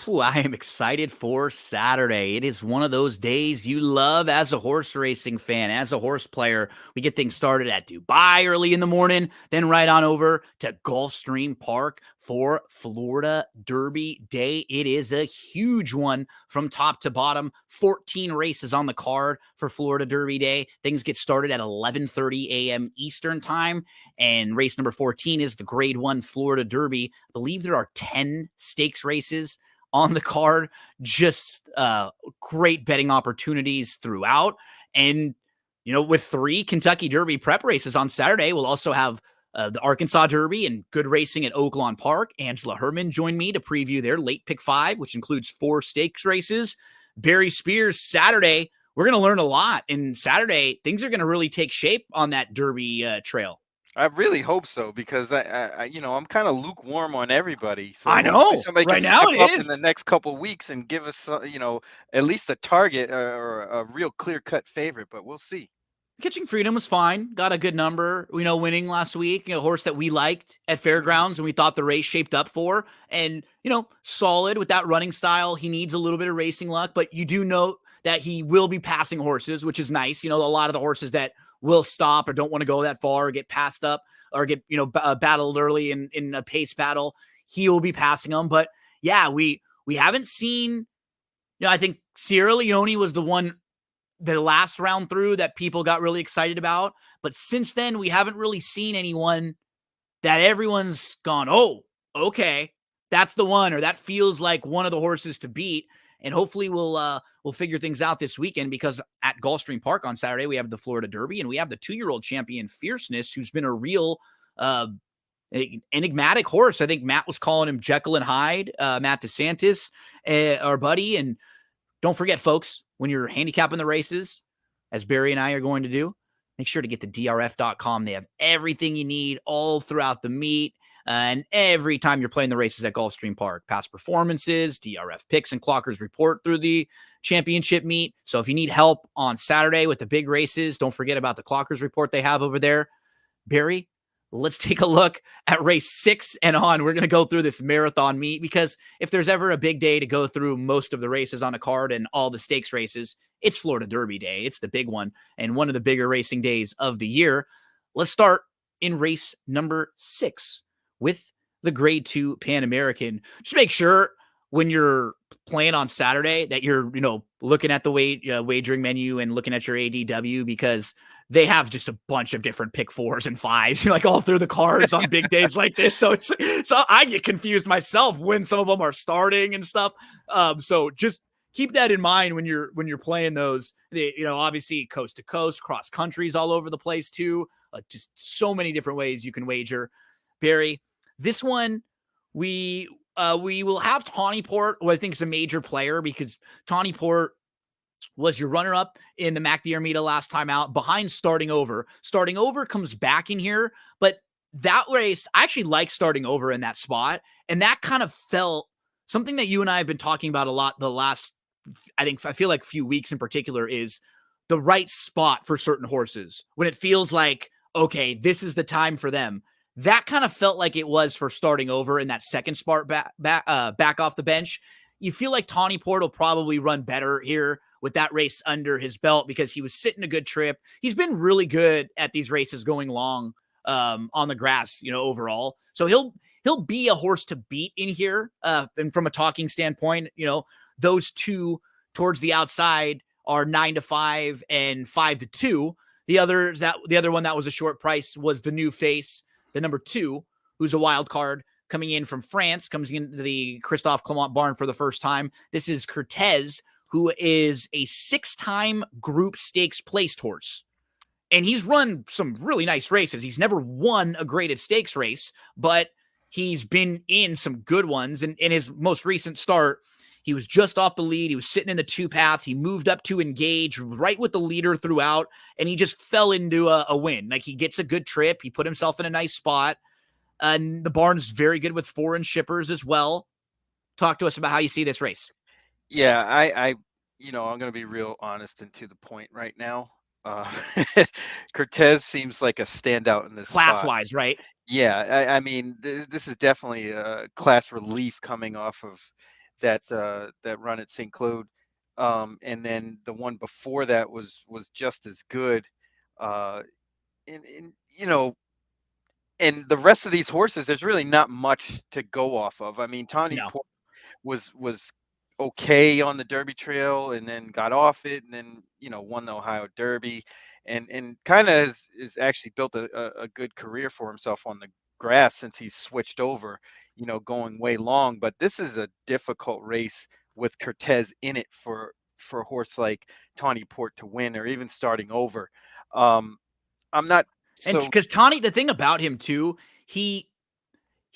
I am excited for Saturday. It is one of those days you love as a horse racing fan, as a horse player. We get things started at Dubai early in the morning, then right on over to Gulfstream Park for Florida Derby Day. It is a huge one from top to bottom. 14 races on the card for Florida Derby Day. Things get started at 11:30 a.m. Eastern time, and race number 14 is the Grade 1 Florida Derby. I believe there are 10 stakes races on the card. Just great betting opportunities throughout. And, with 3 Kentucky Derby prep races on Saturday, we'll also have the Arkansas Derby and good racing at Oaklawn Park. Angela Herman joined me to preview their late pick 5, which includes 4 stakes races. Barry Spears, Saturday, we're going to learn a lot. And Saturday, things are going to really take shape on that Derby trail. I really hope so, because I'm kind of lukewarm on everybody. So I hopefully know. somebody Right can now step it up in is. the next couple of weeks and give us, at least a target or a real clear-cut favorite. But we'll see. Catching Freedom was fine. Got a good number, winning last week. A horse that we liked at Fairgrounds and we thought the race shaped up for. And, solid with that running style. He needs a little bit of racing luck, but you do note that he will be passing horses, which is nice. A lot of the horses that will stop or don't want to go that far or get passed up or get, battled early in a pace battle, he will be passing them. But yeah, we haven't seen, I think Sierra Leone was the last round through that people got really excited about. But since then, we haven't really seen anyone that everyone's gone, oh, okay, that's the one, or that feels like one of the horses to beat. And hopefully we'll figure things out this weekend, because at Gulfstream Park on Saturday, we have the Florida Derby and we have the 2-year-old champion Fierceness, who's been a real enigmatic horse. I think Matt was calling him Jekyll and Hyde, Matt DeSantis, our buddy. And don't forget, folks, when you're handicapping the races, as Barry and I are going to do, make sure to get to drf.com. They have everything you need all throughout the meet. And every time you're playing the races at Gulfstream Park, past performances, DRF picks and clockers report through the championship meet. So if you need help on Saturday with the big races, don't forget about the clockers report they have over there. Barry, let's take a look at race 6 and on. We're going to go through this marathon meet, because if there's ever a big day to go through most of the races on a card and all the stakes races, it's Florida Derby Day. It's the big one and one of the bigger racing days of the year. Let's start in race number 6 with the Grade 2 Pan American. Just make sure when you're playing on Saturday that you're, looking at the wagering menu and looking at your ADW, because they have just a bunch of different pick 4s and 5s, like all through the cards on big days like this. So I get confused myself when some of them are starting and stuff. So just keep that in mind when you're playing those. Obviously coast to coast, cross countries all over the place too. Just so many different ways you can wager. Barry, this one we will have Tawny Port, who I think is a major player, because Tawny Port was your runner-up in the Mac Diarmida last time out, behind Starting Over. Starting Over comes back in here, but that race, I actually like Starting Over in that spot, and that kind of felt something that you and I have been talking about a lot the last, I feel like few weeks in particular, is the right spot for certain horses. When it feels like, okay, this is the time for them. That kind of felt like it was for Starting Over in that second spot back off the bench. You feel like Tawny Port will probably run better here with that race under his belt, because he was sitting a good trip. He's been really good at these races going long on the grass, overall. So he'll be a horse to beat in here. And from a talking standpoint, those two towards the outside are 9-5 and 5-2. The other one that was a short price was the New Face, the number 2, who's a wild card coming in from France, comes into the Christophe Clement barn for the first time. This is Cortez, who is a 6-time Group Stakes placed horse. And he's run some really nice races. He's never won a graded stakes race, but he's been in some good ones. And in his most recent start, he was just off the lead. He was sitting in the 2-path. He moved up to engage right with the leader throughout, and he just fell into a win. Like, he gets a good trip. He put himself in a nice spot. And the barn's very good with foreign shippers as well. Talk to us about how you see this race. Yeah, I'm going to be real honest and to the point right now. Cortez seems like a standout in this spot. Class-wise, right? Yeah, I mean, this is definitely a class relief coming off of that run at St. Claude, and then the one before that was just as good. Uh, and you know, and the rest of these horses, there's really not much to go off of. I mean, Tawny No. was okay on the Derby Trail, and then got off it, and then won the Ohio Derby, and kind of is actually built a good career for himself on the grass since he's switched over, going way long. But this is a difficult race with Cortez in it for a horse like Tawny Port to win, or even starting over. I'm not And so because Tawny, the thing about him too, he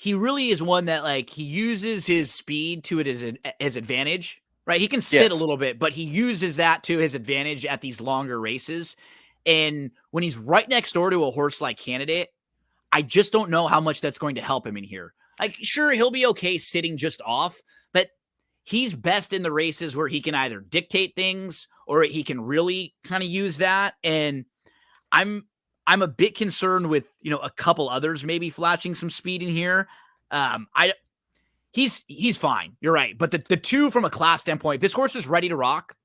really is one that like he uses his speed to his advantage, right? He can sit a yes, little bit, but he uses that to his advantage at these longer races. And when he's right next door to a horse like Candidate, I just don't know how much that's going to help him in here. Like, sure, he'll be okay sitting just off, but he's best in the races where he can either dictate things or he can really kind of use that. And I'm I'm a bit concerned with, a couple others maybe flashing some speed in here. I he's fine. You're right. But the two from a class standpoint, if this horse is ready to rock,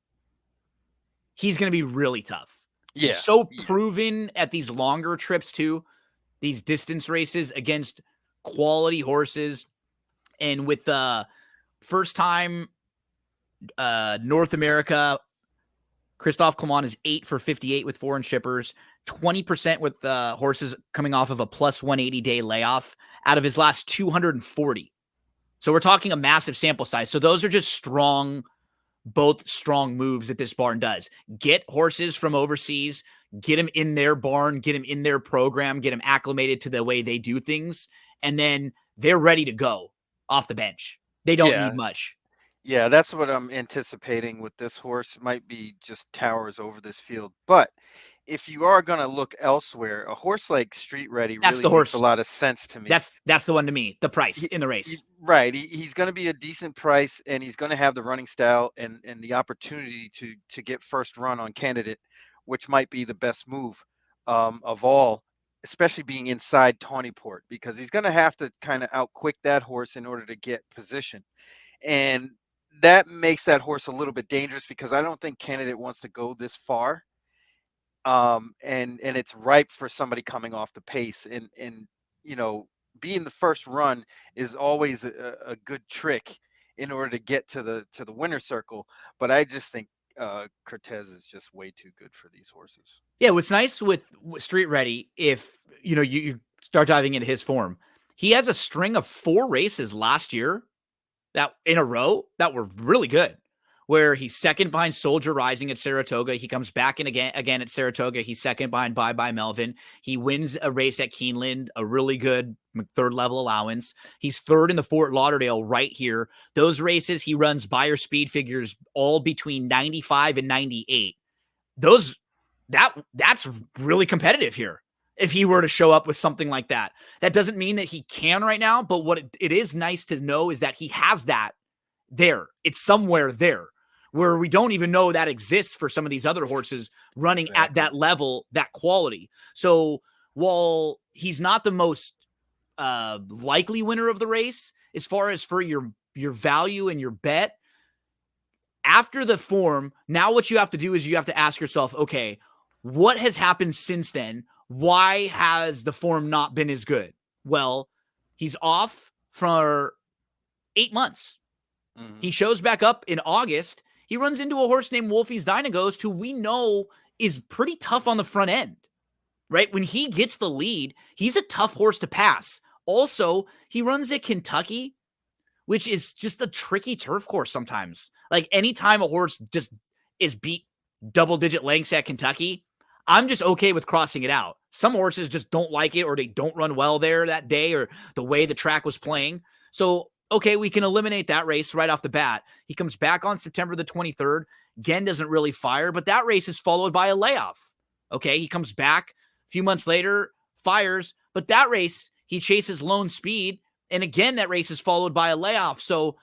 he's going to be really tough. He's yeah, so yeah, proven at these longer trips too, these distance races against quality horses. And with the first time North America, Christophe Clement is 8 for 58 with foreign shippers, 20% with horses coming off of a plus 180 day layoff out of his last 240. So we're talking a massive sample size. So those are just both strong moves that this barn does. Get horses from overseas, get them in their barn, get them in their program, get them acclimated to the way they do things, and then they're ready to go off the bench. They don't yeah. need much. Yeah, that's what I'm anticipating with this horse. It might be just towers over this field. But if you are going to look elsewhere, a horse like Street Ready That's really the makes a horse. lot of sense to me. That's the one to me. The price in the race. Right. He's going to be a decent price, and he's going to have the running style and the opportunity to get first run on Candidate, which might be the best move of all, especially being inside Tawnyport, because he's going to have to kind of outquick that horse in order to get position. And that makes that horse a little bit dangerous, because I don't think Candidate wants to go this far. And it's ripe for somebody coming off the pace, and being the first run is always a good trick in order to get to the winner circle. But I just think Cortez is just way too good for these horses. Yeah, what's nice with Street Ready, if you start diving into his form, he has a string of 4 races last year that in a row that were really good, where he's second behind Soldier Rising at Saratoga. He comes back in again at Saratoga. He's second behind Bye Bye Melvin. He wins a race at Keeneland, a really good third level allowance. He's third in the Fort Lauderdale right here. Those races he runs buyer speed figures all between 95 and 98. That's really competitive here. If he were to show up with something like that, that doesn't mean that he can right now. But what it is nice to know is that he has that there. It's somewhere there where we don't even know that exists for some of these other horses running at that level, that quality. So while he's not the most likely winner of the race, as far as for your value and your bet, after the form, now what you have to do is you have to ask yourself, okay, what has happened since then? Why has the form not been as good? Well, he's off for 8 months. Mm-hmm. He shows back up in August. He runs into a horse named Wolfie's Dynaghost, who we know is pretty tough on the front end, right? When he gets the lead, he's a tough horse to pass. Also, he runs at Kentucky, which is just a tricky turf course sometimes. Like anytime a horse just is beat double-digit lengths at Kentucky, I'm just okay with crossing it out. Some horses just don't like it, or they don't run well there that day, or the way the track was playing. So, okay, we can eliminate that race right off the bat. He comes back on September the 23rd. Again, doesn't really fire, but that race is followed by a layoff. Okay, he comes back a few months later, fires, but that race, he chases Lone Speed, and again, that race is followed by a layoff. So,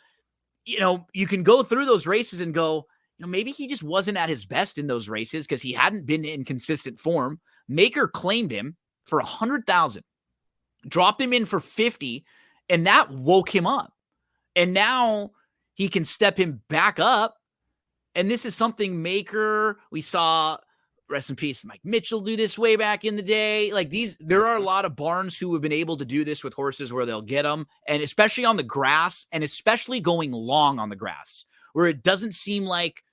you can go through those races and go, maybe he just wasn't at his best in those races because he hadn't been in consistent form. Maker claimed him for 100,000, dropped him in for 50, and that woke him up. And now he can step him back up. And this is something Maker, we saw, rest in peace, Mike Mitchell do this way back in the day. Like there are a lot of barns who have been able to do this with horses where they'll get them, and especially on the grass, and especially going long on the grass, where it doesn't seem like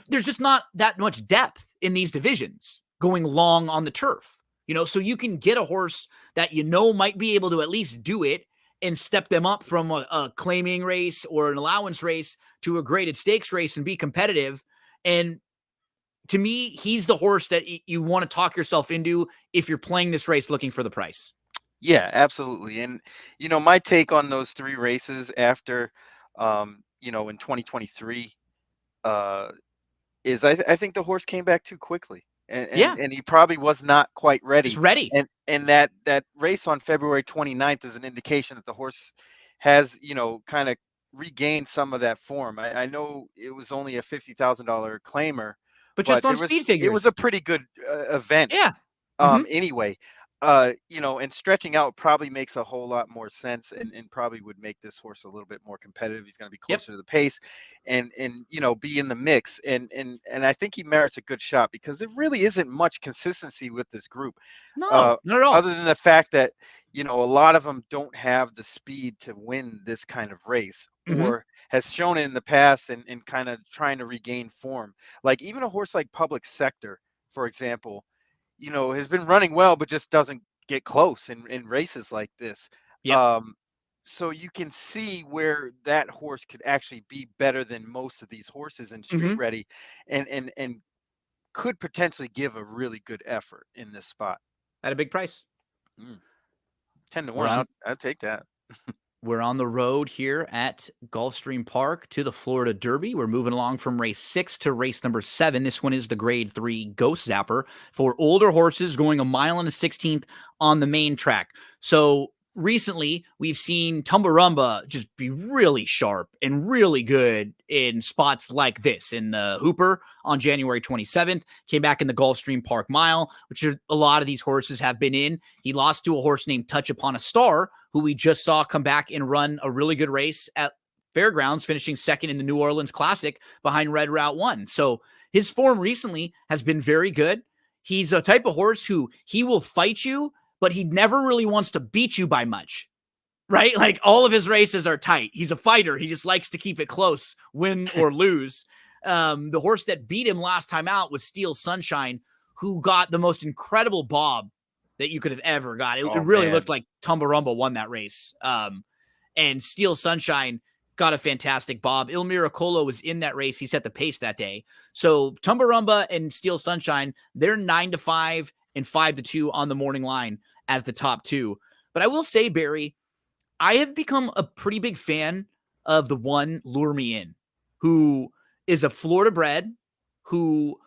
there's just not that much depth in these divisions going long on the turf. So you can get a horse that might be able to at least do it and step them up from a claiming race or an allowance race to a graded stakes race and be competitive. And to me, he's the horse that you want to talk yourself into if you're playing this race looking for the price. Yeah, absolutely. And, my take on those 3 races after, in 2023, is I think the horse came back too quickly. And he probably was not quite ready. He's ready. And that race on February 29th is an indication that the horse has, kind of regained some of that form. I know it was only a $50,000 claimer, but just on speed figures, it was a pretty good event. Yeah. Anyway, and stretching out probably makes a whole lot more sense and probably would make this horse a little bit more competitive. He's going to be closer to the pace and be in the mix. And I think he merits a good shot because there really isn't much consistency with this group. No, not at all. Other than the fact that, a lot of them don't have the speed to win this kind of race or has shown it in the past and kind of trying to regain form. Like even a horse like Public Sector, for example, has been running well, but just doesn't get close in races like this. Yep. So you can see where that horse could actually be better than most of these horses in street ready and could potentially give a really good effort in this spot. At a big price. 10 to 1. I'll take that. We're on the road here at Gulfstream Park to the Florida Derby. We're moving along from race 6 to race number 7. This one is the grade 3 Ghost Zapper for older horses going 1 mile and a 16th on the main track. So recently we've seen Tumbarumba just be really sharp and really good in spots like this. In the Hooper on January 27th, came back in the Gulfstream Park Mile, which a lot of these horses have been in. He lost to a horse named Touch Upon a Star, who we just saw come back and run a really good race at Fairgrounds, finishing second in the New Orleans Classic behind Red Route 1. So his form recently has been very good. He's a type of horse who he will fight you, but he never really wants to beat you by much, right? Like all of his races are tight. He's a fighter. He just likes to keep it close, win or lose. The horse that beat him last time out was Steel Sunshine, who got the most incredible bob that you could have ever got. It really looked like Tumbarumba won that race. And Steel Sunshine got a fantastic bob. Il Miracolo was in that race. He set the pace that day. So Tumbarumba and Steel Sunshine, they're 9-5 and 5-2 on the morning line as the top 2. But I will say, Barry, I have become a pretty big fan of the one Lure Me In, who is a Florida bred, who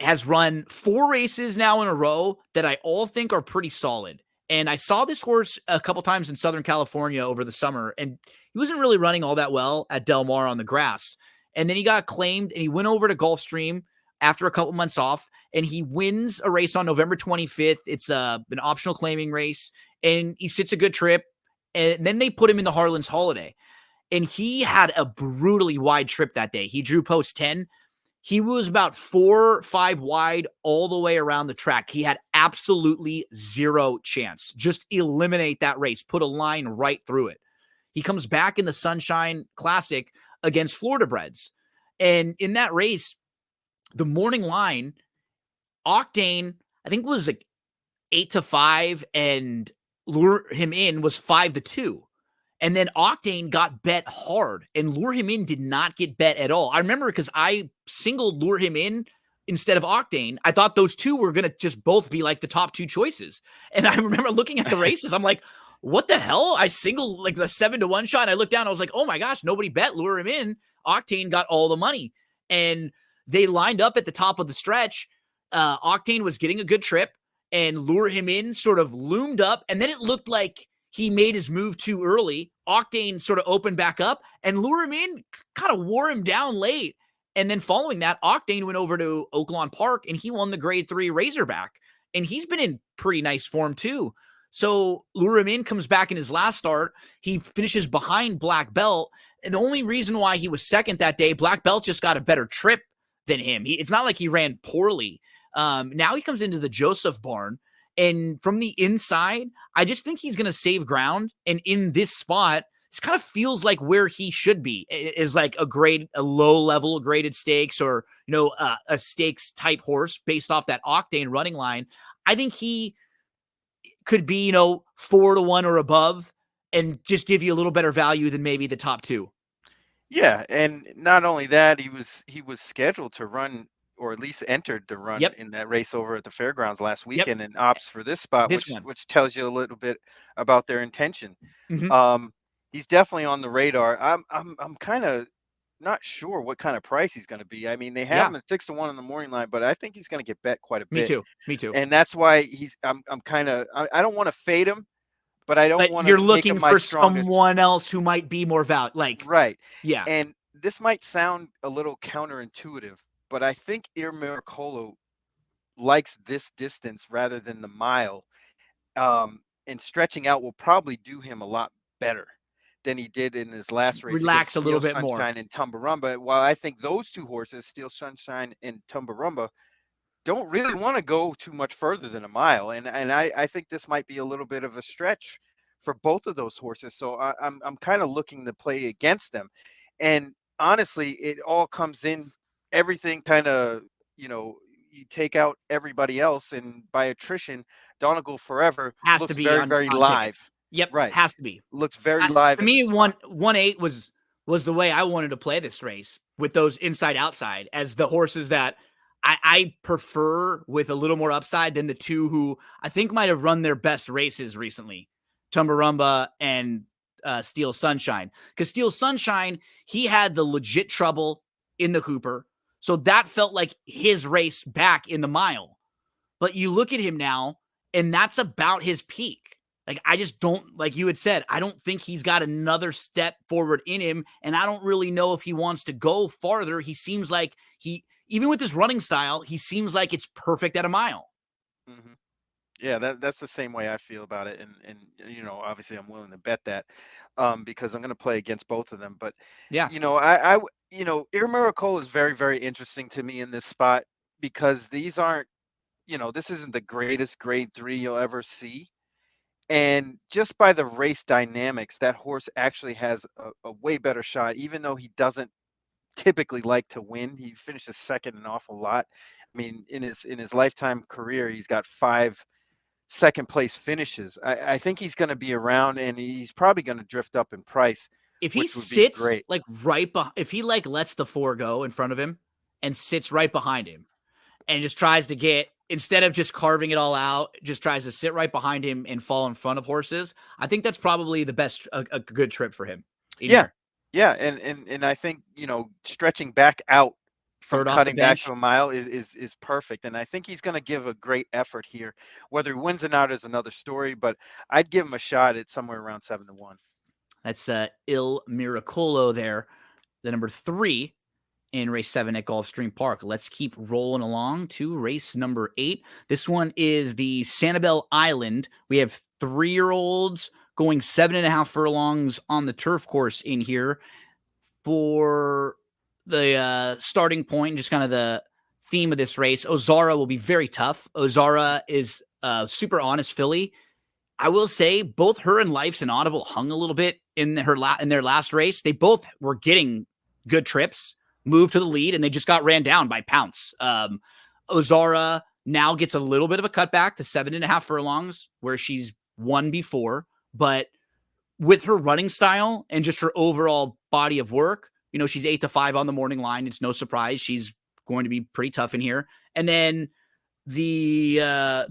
has run 4 races now in a row that I all think are pretty solid. And I saw this horse a couple times in Southern California over the summer, and he wasn't really running all that well at Del Mar on the grass. And then he got claimed, and he went over to Gulfstream after a couple months off, and he wins a race on November 25th. It's an optional claiming race, and he sits a good trip. And then they put him in the Harlan's Holiday, and he had a brutally wide trip that day. He drew post 10. He was about 4-5 wide all the way around the track. He had absolutely zero chance. Just eliminate that race. Put a line right through it. He comes back in the Sunshine Classic against Florida breds. And in that race, the morning line, Octane, I think was like 8-5, and Lure Him In was 5-2. And then Octane got bet hard, and Lure Him In did not get bet at all. I remember because I singled Lure Him In instead of Octane. I thought those two were going to just both be like the top 2 choices. And I remember looking at the races. I'm like, what the hell? I singled like the 7-1 shot. And I looked down. I was like, oh my gosh, nobody bet Lure Him In. Octane got all the money. And they lined up at the top of the stretch. Octane was getting a good trip, and Lure Him In sort of loomed up. And then it looked like he made his move too early. Octane sort of opened back up, and Lure Him In kind of wore him down late. And then following that, Octane went over to Oaklawn Park, and he won the grade 3 Razorback. And he's been in pretty nice form too. So Lure Him In comes back in his last start. He finishes behind Black Belt. And the only reason why he was second that day, Black Belt just got a better trip than him. It's not like he ran poorly. Now he comes into the Joseph barn. And from the inside, I just think he's going to save ground. And in this spot, this kind of feels like where he should be, is like a low level graded stakes, or, a stakes type horse based off that Octane running line. I think he could be, 4-1 or above and just give you a little better value than maybe the top two. Yeah. And not only that, he was scheduled to run, or at least entered to run in that race over at the fairgrounds last weekend, and opts for this spot, which tells you a little bit about their intention. He's definitely on the radar. I'm kind of not sure what kind of price he's going to be. I mean, they have him at 6-1 on the morning line, but I think he's going to get bet quite a bit. Me too. And that's why I'm kind of, I don't want to fade him, but I don't want to. You're looking for someone else who might be more right. Yeah. And this might sound a little counterintuitive, but I think Ir Miracolo likes this distance rather than the mile. And stretching out will probably do him a lot better than he did in his last race. Relax a little bit more. Steel Sunshine and Tumbarumba. While I think those two horses, Steel Sunshine and Tumbarumba, don't really want to go too much further than a mile. And I think this might be a little bit of a stretch for both of those horses. So I'm kind of looking to play against them. And honestly, it all comes in, everything kind of, you take out everybody else, and by attrition, Donegal Forever has looks to be very, very live. Tickets. Yep, right. Has to be. Looks very live. To me, 1-8 was the way I wanted to play this race, with those inside outside as the horses that I prefer with a little more upside than the two who I think might have run their best races recently, Tumbarumba and Steel Sunshine. Because Steel Sunshine, he had the legit trouble in the Hooper, so that felt like his race back in the mile. But you look at him now, and that's about his peak. Like, I just don't, like you had said, I don't think he's got another step forward in him, and I don't really know if he wants to go farther. He seems like even with his running style, he seems like it's perfect at a mile. Mm-hmm. Yeah, that's the same way I feel about it. And obviously I'm willing to bet that because I'm going to play against both of them. But, yeah, Ir Miracolo is very, very interesting to me in this spot, because these aren't, this isn't the greatest grade 3 you'll ever see. And just by the race dynamics, that horse actually has a way better shot, even though he doesn't typically like to win. He finishes second an awful lot. I mean, in his lifetime career, he's got 5 second place finishes. I think he's going to be around, and he's probably going to drift up in price. If he sits like if he lets the 4 go in front of him and sits right behind him and just tries to get, instead of just carving it all out, just tries to sit right behind him and fall in front of horses, I think that's probably the best, a good trip for him. Yeah. And I think, stretching back out from cutting back to a mile is perfect. And I think he's going to give a great effort here. Whether he wins or not is another story, but I'd give him a shot at somewhere around 7-1. That's Il Miracolo there, the number 3 in race 7 at Gulfstream Park. Let's keep rolling along to race number 8. This one is the Sanibel Island. We have 3-year-olds going 7.5 furlongs on the turf course in here. For the starting point, just kind of the theme of this race, Ozara will be very tough. Ozara is a super honest filly. I will say both her and Life's and Audible hung a little bit in their last race. They both were getting good trips, moved to the lead, and they just got ran down by Pounce. Ozara now gets a little bit of a cutback to 7.5 furlongs, where she's won before, but with her running style and just her overall body of work, she's 8-5 on the morning line. It's no surprise she's going to be pretty tough in here. And then the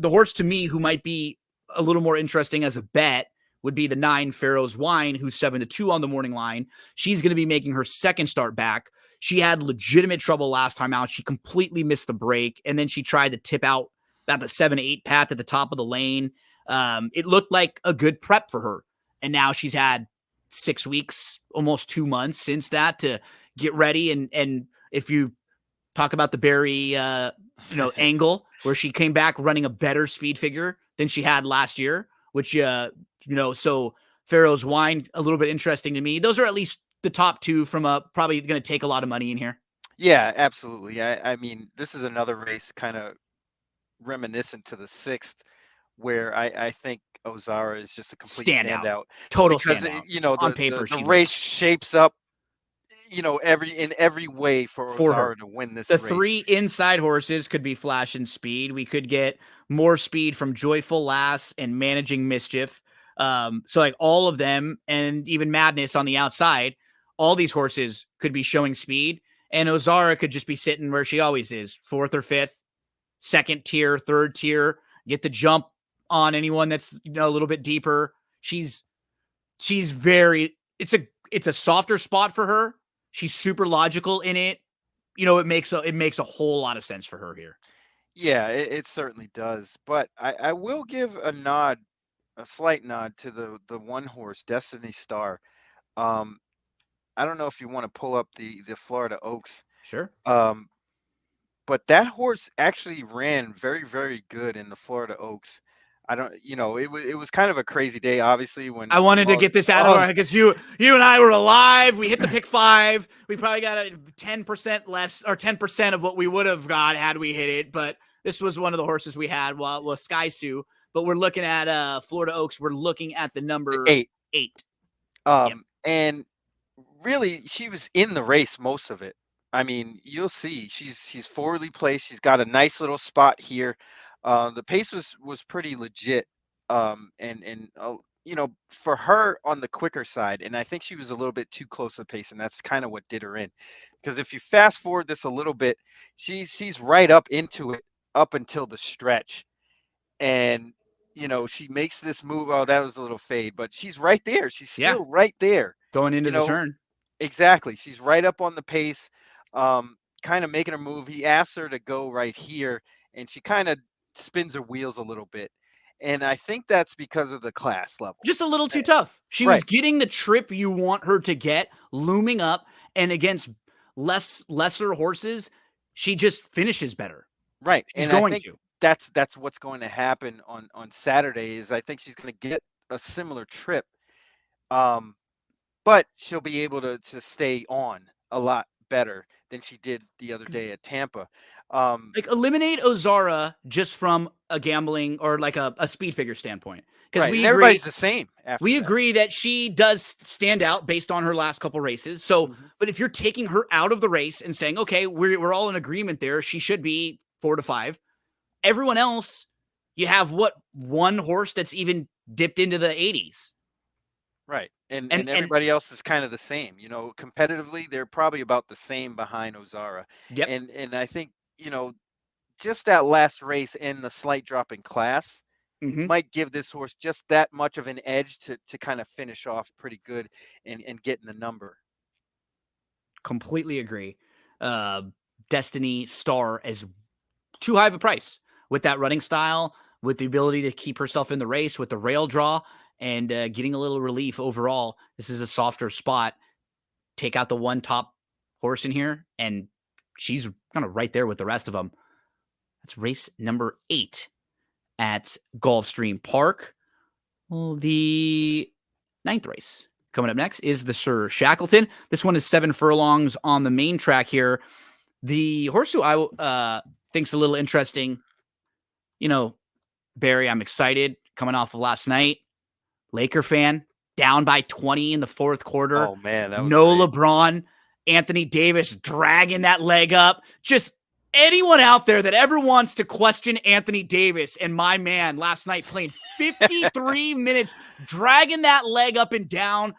horse to me who might be a little more interesting as a bet would be the 9 Pharaoh's Wine, who's 7-2 on the morning line. She's going to be making her second start back. She had legitimate trouble last time out. She completely missed the break, and then she tried to tip out about the 7-8 path at the top of the lane. It looked like a good prep for her, and now she's had 6 weeks, almost 2 months since that to get ready. And if you talk about the Barry, angle where she came back running a better speed figure than she had last year, which, so Pharaoh's Wine, a little bit interesting to me. Those are at least the top two from probably going to take a lot of money in here. Yeah, absolutely. I mean, this is another race kind of reminiscent to the sixth, where I think Ozara is just a complete standout. Total Because standout. the On paper, the she race looks shapes up, in every way for for her. Ozara to win this The race. 3 inside horses could be Flash and Speed. We could get more speed from Joyful Lass and Managing Mischief. So like all of them, and even Madness on the outside, all these horses could be showing speed, and Ozara could just be sitting where she always is, 4th or 5th, 2nd tier, 3rd tier, get the jump on anyone that's a little bit deeper. She's very, it's a softer spot for her. She's super logical in it. It makes a whole lot of sense for her here. Yeah, it certainly does. But I will give a slight nod to the one horse, Destiny Star. I don't know if you want to pull up the Florida Oaks. Sure. But that horse actually ran very, very good in the Florida Oaks. I don't, it was kind of a crazy day, obviously, when I wanted to get this out of our, because you and I were alive. We hit the pick 5. We probably got a 10% less, or 10% of what we would have got had we hit it. But this was one of the horses we had with Sky Sue. But we're looking at Florida Oaks. We're looking at the number 8. 8. And really, she was in the race most of it. I mean, you'll see she's forwardly placed. She's got a nice little spot here. The pace was pretty legit. And for her on the quicker side, and I think she was a little bit too close to the pace, and that's kind of what did her in. Because if you fast forward this a little bit, she's right up into it up until the stretch, and she makes this move. Oh, that was a little fade, but she's right there. She's still right there going into the turn. Exactly. She's right up on the pace, kind of making her move. He asks her to go right here, and she kind of spins her wheels a little bit. And I think that's because of the class level. Just a little too tough. She was getting the trip you want her to get, looming up, and against lesser horses, she just finishes better. Right. She's going to. That's what's going to happen on Saturday. Is I think she's going to get a similar trip. But she'll be able to stay on a lot better than she did the other day at Tampa. Eliminate Ozara just from a gambling or like a speed figure standpoint. Because everybody's the same. We agree that she does stand out based on her last couple races. So, but if you're taking her out of the race and saying, okay, we're all in agreement there, she should be 4 to 5. Everyone else, you have one horse that's even dipped into the 80s. Right. And everybody else is kind of the same. Competitively, they're probably about the same behind Ozara. Yep. And I think, just that last race and the slight drop in class might give this horse just that much of an edge to kind of finish off pretty good and get in the number. Completely agree. Destiny Star is too high of a price with that running style, with the ability to keep herself in the race, with the rail draw, and getting a little relief overall. This is a softer spot. Take out the one top horse in here, and she's kind of right there with the rest of them. That's race number 8 at Gulfstream Park. Well, the 9th race coming up next is the Sir Shackleton. This one is 7 furlongs on the main track here. The horse who I think's a little interesting, Barry, I'm excited coming off of last night. Laker fan, down by 20 in the 4th quarter. Oh, man. That was no great. LeBron. Anthony Davis dragging that leg up. Just anyone out there that ever wants to question Anthony Davis and my man last night playing 53 minutes, dragging that leg up and down.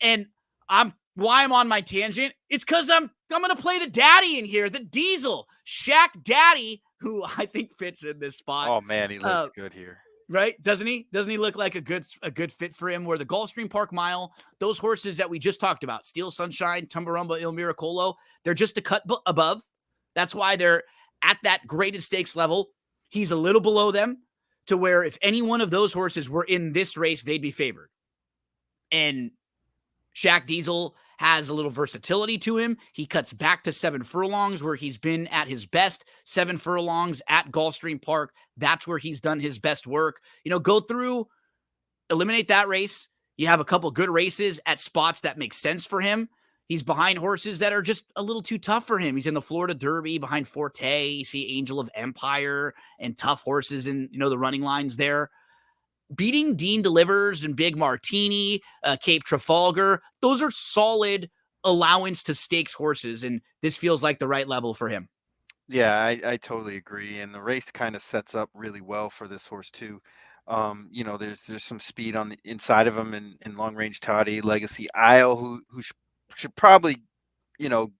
And why I'm on my tangent, it's because I'm going to play the daddy in here, the Diesel, Shaq Daddy, who I think fits in this spot. Oh, man, he looks good here. Right? Doesn't he? Doesn't he look like a good fit for him? Where the Gulfstream Park Mile, those horses that we just talked about, Steel Sunshine, Tumbarumba, Il Miracolo, they're just a cut above. That's why they're at that graded stakes level. He's a little below them, to where if any one of those horses were in this race, they'd be favored. And Shaq Diesel has a little versatility to him. He cuts back to 7 furlongs where he's been at his best. 7 furlongs at Gulfstream Park. That's where he's done his best work. Go through eliminate that race. You have a couple good races at spots that make sense for him. He's behind horses that are just a little too tough for him. He's in the Florida Derby behind Forte. You see Angel of Empire and tough horses in, the running lines there. Beating Dean Delivers and Big Martini, Cape Trafalgar, those are solid allowance to stakes horses, and this feels like the right level for him. Yeah, I totally agree. And the race kind of sets up really well for this horse too. There's some speed on the inside of him in Long Range Toddy, Legacy Isle, who should probably,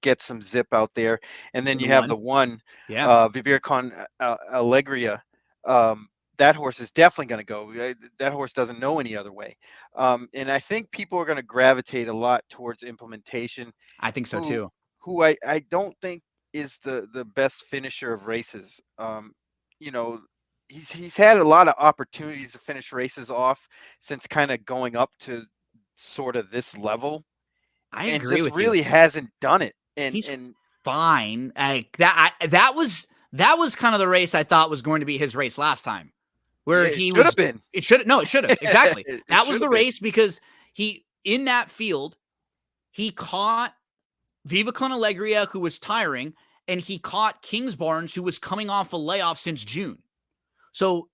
get some zip out there. And then you have the one, Vivir con Alegria. That horse is definitely going to go. That horse doesn't know any other way. And I think people are going to gravitate a lot towards Implementation. I think so too. Who I don't think is the best finisher of races. He's had a lot of opportunities to finish races off since kind of going up to sort of this level. I agree with you. Really hasn't done it. And he's fine. That was kind of the race I thought was going to be his race last time. Where he should have been. It should have. Exactly. That was the race because he, in that field, he caught Viva Con Alegria, who was tiring, and he caught Kingsbarns, who was coming off a layoff since June. So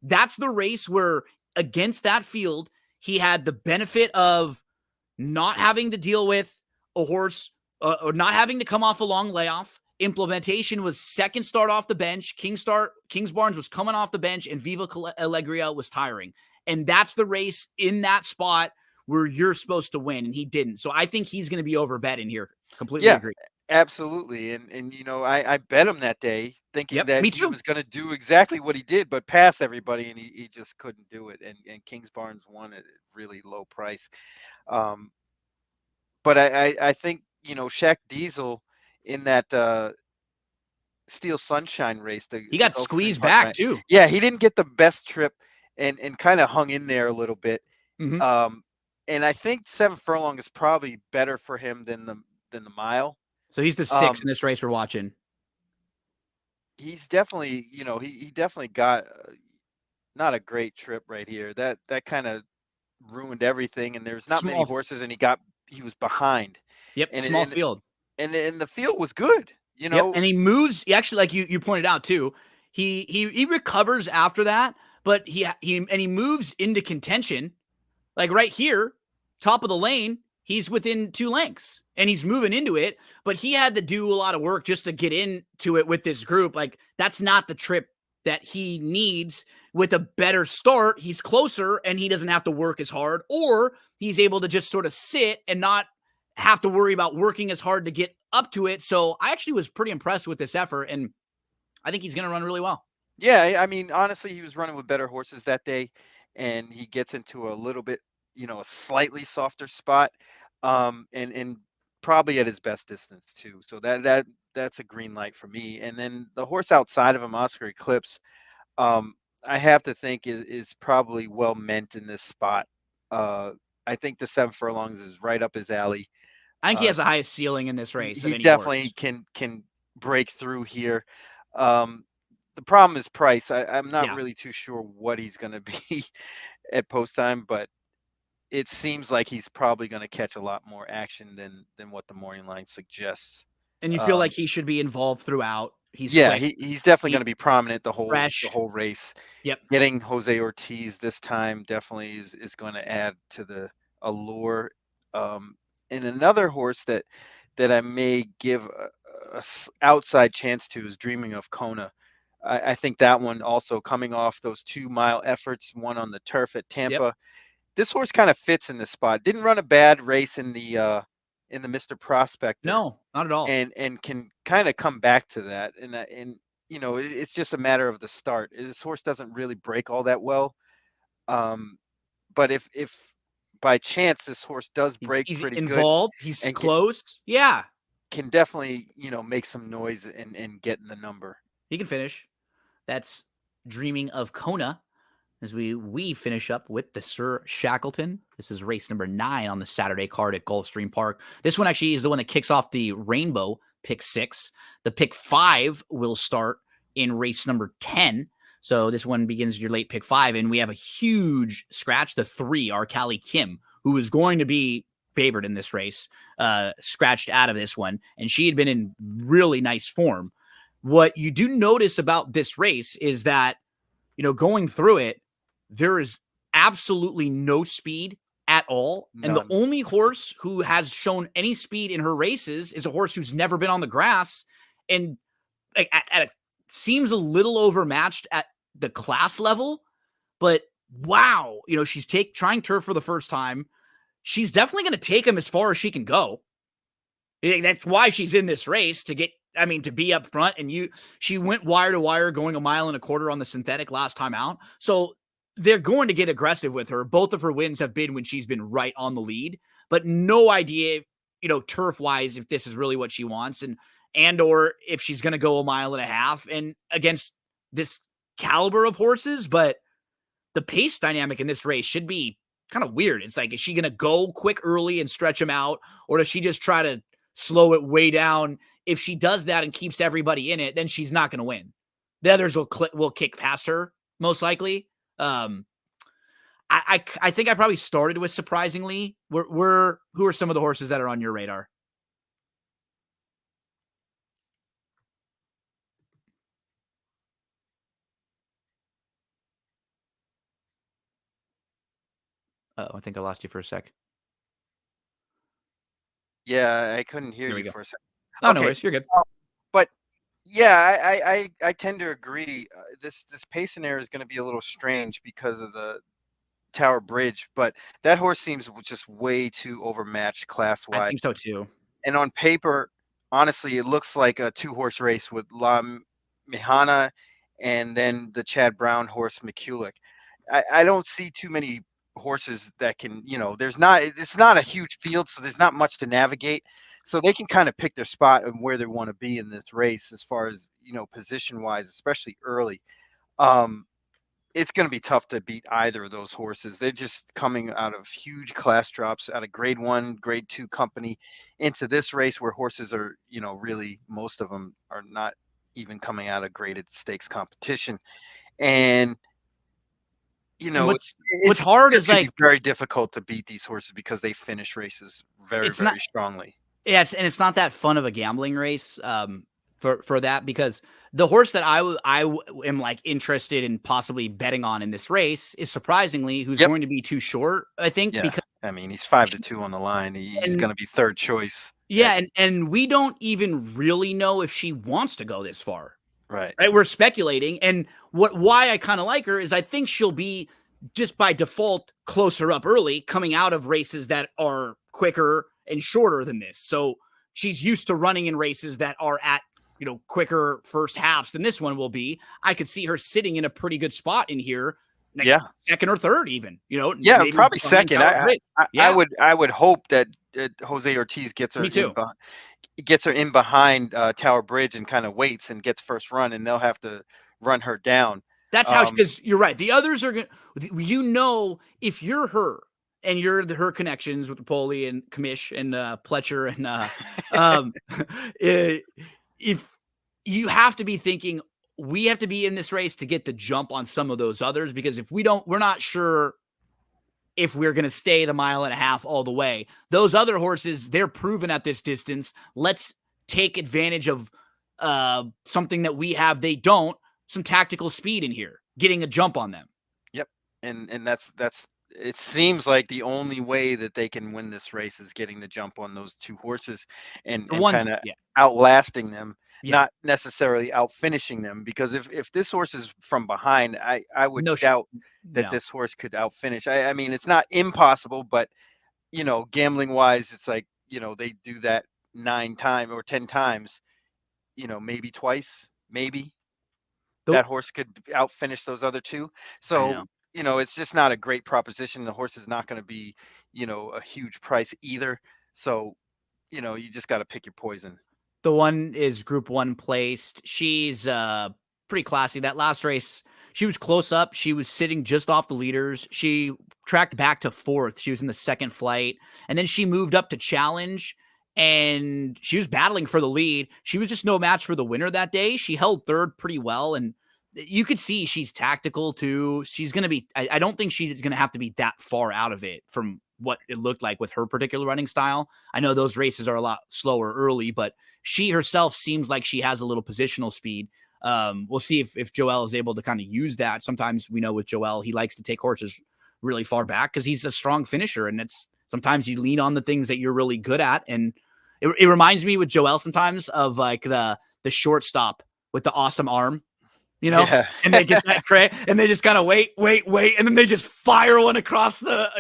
that's the race where against that field, he had the benefit of not having to deal with a horse or not having to come off a long layoff. Implementation was second start off the bench. Kingsbarns was coming off the bench, and Viva Alegria was tiring. And that's the race in that spot where you're supposed to win, and he didn't. So I think he's going to be overbet in here. Completely agree. Absolutely. And I bet him that day thinking that he was going to do exactly what he did, but pass everybody, and he just couldn't do it. And Kingsbarns won at a really low price. But I think, Shaq Diesel in that Steel Sunshine race, he got squeezed back too. Yeah, he didn't get the best trip and kind of hung in there a little bit. Mm-hmm. And I think 7 Furlong is probably better for him than the mile. So he's the 6 in this race we're watching. He's definitely, he definitely got not a great trip right here. That kind of ruined everything. And there's not many horses, and he was behind. Yep, small field. And the field was good, Yep, and he moves. He actually, like you pointed out too, he recovers after that, but he moves into contention, like right here, top of the lane. He's within 2 lengths, and he's moving into it. But he had to do a lot of work just to get into it with this group. Like that's not the trip that he needs. With a better start, he's closer, and he doesn't have to work as hard, or he's able to just sort of sit and not have to worry about working as hard to get up to it. So I actually was pretty impressed with this effort, and I think he's going to run really well. Yeah, I mean, honestly, he was running with better horses that day, and he gets into a little bit, a slightly softer spot, and probably at his best distance too. So that's a green light for me. And then the horse outside of him, Oscar Eclipse, I have to think is probably well meant in this spot. I think the 7 Furlongs is right up his alley. I think he has the highest ceiling in this race. He definitely can break through here. The problem is price. I'm not really too sure what he's going to be at post time, but it seems like he's probably going to catch a lot more action than what the morning line suggests. And you feel like he should be involved throughout. He's definitely going to be prominent the whole race. Yep. Getting Jose Ortiz this time definitely is going to add to the allure. And another horse that I may give a outside chance to is Dreaming of Kona. I think that one also coming off those 2-mile efforts, one on the turf at Tampa. Yep. This horse kind of fits in this spot. Didn't run a bad race in the Mr. Prospector. No, not at all. And can kind of come back to that. And it's just a matter of the start. This horse doesn't really break all that well. But if by chance this horse does break pretty involved, good, he's close. Yeah. Can definitely, make some noise and get in the number. He can finish. That's Dreaming of Kona. As we finish up with the Sir Shackleton. This is race number 9 on the Saturday card at Gulfstream Park. This one actually is the one that kicks off the Rainbow pick 6. The pick 5 will start in race number 10. So this one begins your late pick 5, and we have a huge scratch. The 3, Arcali Kim, who is going to be favored in this race, scratched out of this one, and she had been in really nice form. What you do notice about this race is that, going through it, there is absolutely no speed at all. None. And the only horse who has shown any speed in her races is a horse who's never been on the grass, and seems a little overmatched at the class level. But wow, she's trying turf for the first time. She's definitely going to take him as far as she can go. That's why she's in this race, to be up front. And she went wire to wire, going 1.25 miles on the synthetic last time out. So they're going to get aggressive with her. Both of her wins have been when she's been right on the lead, but no idea, turf wise, if this is really what she wants or if she's going to go 1.5 miles and against this caliber of horses. But the pace dynamic in this race should be kind of weird. It's like, is she going to go quick early and stretch them out, or does she just try to slow it way down? If she does that and keeps everybody in it, then she's not going to win. The others will kick past her, most likely. I think I probably started with surprisingly. Who are some of the horses that are on your radar? Oh, I think I lost you for a sec. Yeah, I couldn't hear you for a second. Oh, okay. No worries, you're good. But yeah, I tend to agree. This pace scenario is going to be a little strange because of the Tower Bridge, but that horse seems just way too overmatched class-wide. I think so too. And on paper, honestly, it looks like a 2-horse race with La Mihana and then the Chad Brown horse McCulloch. I don't see too many horses that can, it's not a huge field, so there's not much to navigate. So they can kind of pick their spot and where they want to be in this race as far as, position-wise, especially early. It's going to be tough to beat either of those horses. They're just coming out of huge class drops out of grade 1, grade 2 company into this race where horses are, really most of them are not even coming out of graded stakes competition. And, what's hard is like very difficult to beat these horses because they finish races very strongly. Yeah, it's not that fun of a gambling race for that, because the horse that I am like interested in possibly betting on in this race is surprisingly who's going to be too short, I think. Yeah. Because he's 5-2 on the line. He's going to be third choice. Yeah, and we don't even really know if she wants to go this far. Right. We're speculating, and why I kind of like her is I think she'll be just by default closer up early, coming out of races that are quicker and shorter than this. So she's used to running in races that are at quicker first halves than this one will be. I could see her sitting in a pretty good spot in here. Second or third, even. Yeah, probably second. I would hope that Jose Ortiz gets her. Me too. Gets her in behind Tower Bridge and kind of waits and gets first run, and they'll have to run her down. That's how, because you're right. The others are going to, if you're her and you're her connections with Napoli and Kamish and Pletcher and if you have to be thinking, we have to be in this race to get the jump on some of those others, because if we don't, we're not sure if we're going to stay the 1.5 miles all the way. Those other horses, they're proven at this distance. Let's take advantage of something that we have. They don't. Some tactical speed in here, getting a jump on them. Yep. And that's it seems like the only way that they can win this race is getting the jump on those 2 horses and kind of outlasting them, not necessarily out finishing them. Because if this horse is from behind, I would doubt that this horse could out finish. I mean, it's not impossible, but gambling wise, it's like, they do that 9 times or 10 times, maybe twice, maybe that horse could out finish those other 2. So, it's just not a great proposition. The horse is not going to be, a huge price either. So, you just got to pick your poison. The one is Group 1 placed. She's pretty classy. That last race, she was close up. She was sitting just off the leaders. She tracked back to 4th. She was in the 2nd flight. And then she moved up to challenge, and she was battling for the lead. She was just no match for the winner that day. She held 3rd pretty well, and you could see she's tactical too. She's going to be, I don't think she's going to have to be that far out of it from what it looked like with her particular running style. I know those races are a lot slower early, but she herself seems like she has a little positional speed. We'll see if Joel is able to kind of use that. Sometimes we know with Joel, he likes to take horses really far back because he's a strong finisher. And it's sometimes you lean on the things that you're really good at. And it reminds me with Joel sometimes of like the shortstop with the awesome arm, Yeah. and they get that cray and they just kind of wait. And then they just fire one across the,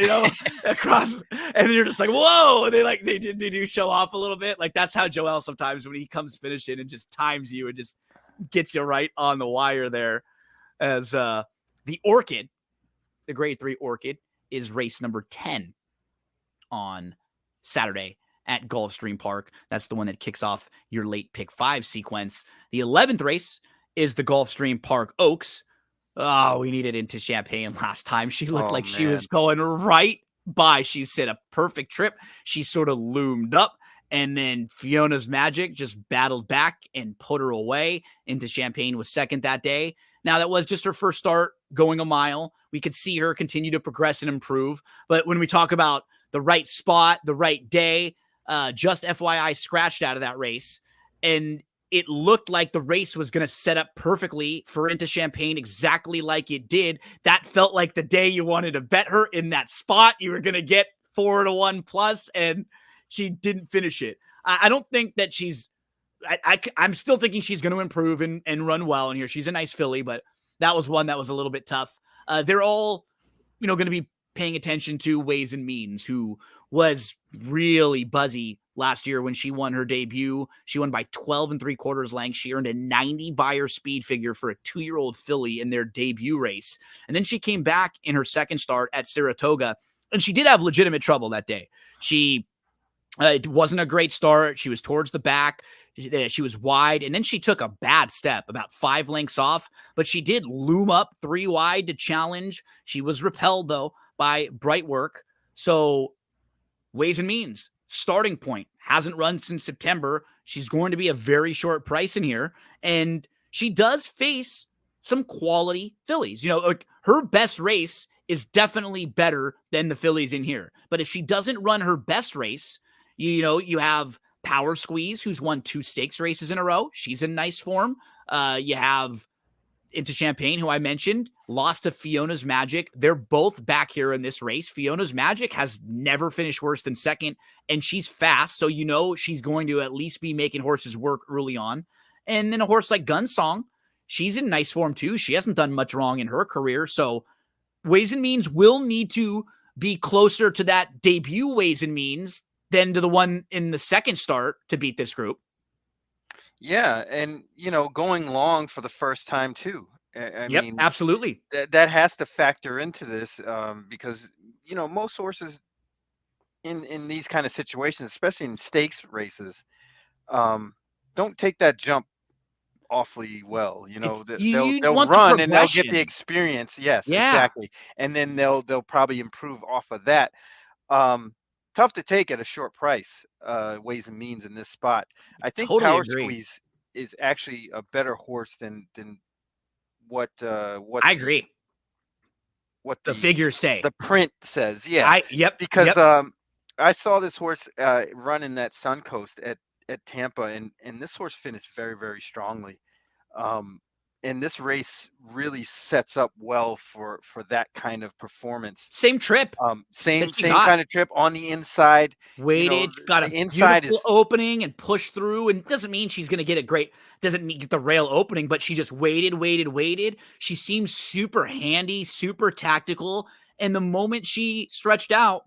across, and you're just like, whoa. And they do show off a little bit. Like that's how Joel sometimes when he comes finishing and just times you and just gets you right on the wire there. As the Orchid, the grade 3 Orchid is race number 10 on Saturday at Gulfstream Park. That's the one that kicks off your late pick 5 sequence. The 11th race is the Gulfstream Park Oaks. Oh, we needed into Champagne last time. She looked like she was going right by. She set a perfect trip. She sort of loomed up, and then Fiona's Magic just battled back and put her away. Into Champagne was second that day. Now, that was just her first start going a mile. We could see her continue to progress and improve. But when we talk about the right spot, the right day, just FYI scratched out of that race. And it looked like the race was going to set up perfectly for Into Champagne, exactly like it did. That felt like the day you wanted to bet her in that spot. You were going to get 4-1 plus, and she didn't finish it. I don't think that she's, I'm still thinking she's going to improve and run well in here. She's a nice filly, but that was one that was a little bit tough. They're all, going to be paying attention to Ways and Means, who was really buzzy last year when she won her debut. She won by 12 3/4 lengths. She earned a 90 Beyer speed figure for a 2-year-old filly in their debut race. And then she came back in her second start at Saratoga, and she did have legitimate trouble that day. It wasn't a great start. She was towards the back. She was wide, and then she took a bad step, about 5 lengths off, but she did loom up 3 wide to challenge. She was repelled, though, by Bright Work. So Ways and Means, starting point, hasn't run since September. She's going to be a very short price in here, and she does face some quality fillies. Like her best race is definitely better than the fillies in here. But if she doesn't run her best race, you have Power Squeeze, who's won 2 stakes races in a row. She's in nice form. You have Into Champagne, who I mentioned, lost to Fiona's Magic. They're both back here in this race. Fiona's Magic has never finished worse than second, and she's fast, so she's going to at least be making horses work early on. And then a horse like Gunsong, she's in nice form too. She hasn't done much wrong in her career, so Ways and Means will need to be closer to that debut Ways and Means than to the one in the second start to beat this group. Yeah, and going long for the first time too. I Yep, mean, absolutely. that has to factor into this because most horses in these kind of situations, especially in stakes races, don't take that jump awfully well. They'll want the run and they'll get the progression. experience. Yes, Yeah. exactly, and then they'll probably improve off of that. Tough to take at a short price. Ways and Means in this spot. I think Totally Power agree. Squeeze is actually a better horse than what I agree. what The figures say. the print says. Yeah, Yep. because I saw this horse run in that Suncoast at Tampa, and this horse finished very, very strongly. And this race really sets up well for that kind of performance. Same trip. Same kind of trip on the inside. Waited, got a inside beautiful opening and pushed through. And doesn't mean she's going to get doesn't get the rail opening, but she just waited. She seems super handy, super tactical. And the moment she stretched out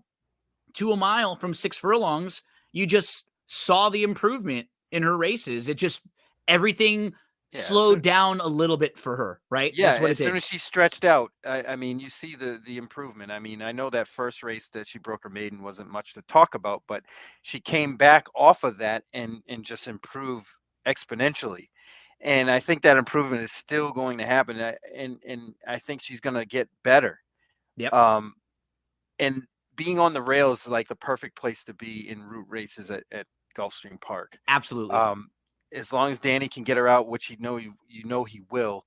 to a mile from 6 furlongs, you just saw the improvement in her races. It just, everything slowed down a little bit for her, right? Yeah, That's what as soon as she stretched out, I mean, you see the improvement. I mean, I know that first race that she broke her maiden wasn't much to talk about, but she came back off of that and just improved exponentially. And I think that improvement is still going to happen. And I think she's going to get better. Yep. And being on the rails is like the perfect place to be in route races at Gulfstream Park. Absolutely. As long as Danny can get her out, which he will,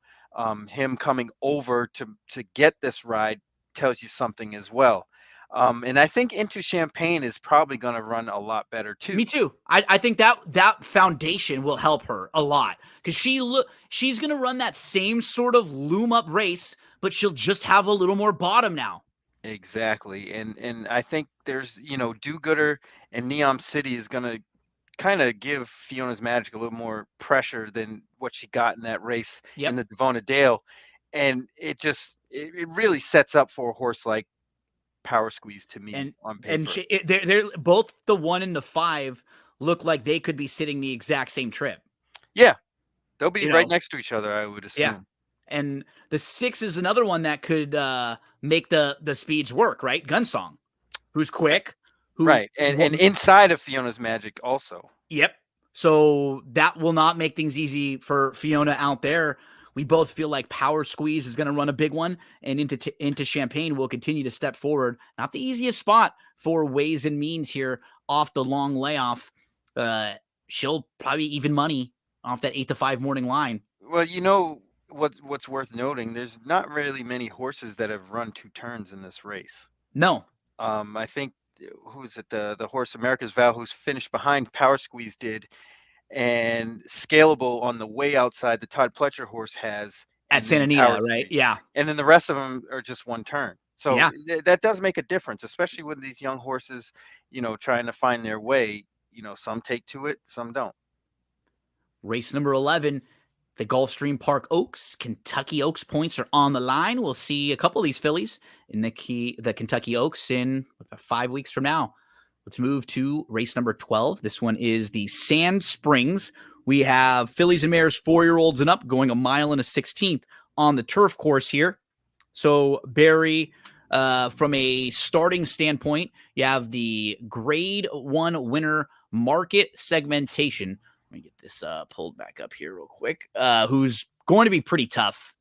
Him coming over to get this ride tells you something as well. And I think Into Champagne is probably going to run a lot better Me too. too. I think that foundation will help her a lot because she's gonna run that same sort of loom up race, but she'll just have a little more bottom now. Exactly. And I think there's, Do Gooder and Neom City is going to kind of give Fiona's Magic a little more pressure than what she got in that race in Yep. the Devona Dale. And it really sets up for a horse like Power Squeeze to me on paper. They're both the 1 and the 5 look like they could be sitting the exact same trip. Yeah, they'll be You right know, next to each other, I would assume. yeah. And the 6 is another one that could make the speeds work, right? Gunsong, who's quick, who Right. And inside of Fiona's Magic also. Yep. So that will not make things easy for Fiona out there. We both feel like Power Squeeze is going to run a big one, and into Champagne will continue to step forward. Not the easiest spot for Ways and Means here off the long layoff. She'll probably even money off that 8-5 morning line. Well, what's worth noting, there's not really many horses that have run 2 turns in this race. No. I think who's it, the horse America's Vow, who's finished behind Power Squeeze did, and Scalable on the way outside the Todd Pletcher horse has at Santa Anita, right? Yeah. And then the rest of them are just 1 turn. So yeah. That does make a difference, especially with these young horses, trying to find their way. Some take to it, some don't. Race number 11, the Gulfstream Park Oaks, Kentucky Oaks points are on the line. We'll see a couple of these fillies in the Kentucky Oaks in about 5 weeks from now. Let's move to race number 12. This one is the Sand Springs. We have fillies and mares 4-year-olds and up going 1 mile and a 16th on the turf course here. So Barry, from a starting standpoint, you have the Grade 1 winner market segmentation. Let me get this pulled back up here real quick. Who's going to be pretty tough.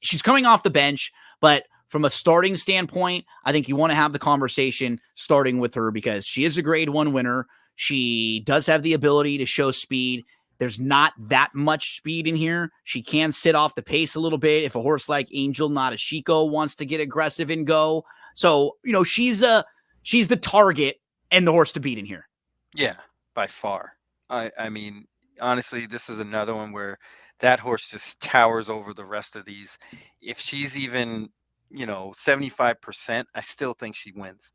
She's coming off the bench, but from a starting standpoint, I think you want to have the conversation starting with her because she is a Grade 1 winner. She does have the ability to show speed. There's not that much speed in here. She can sit off the pace a little bit if a horse like Angel Nadeshiko wants to get aggressive and go. So, she's the target and the horse to beat in here. Yeah, by far. I mean, honestly, this is another one where that horse just towers over the rest of these. If she's even, 75%, I still think she wins.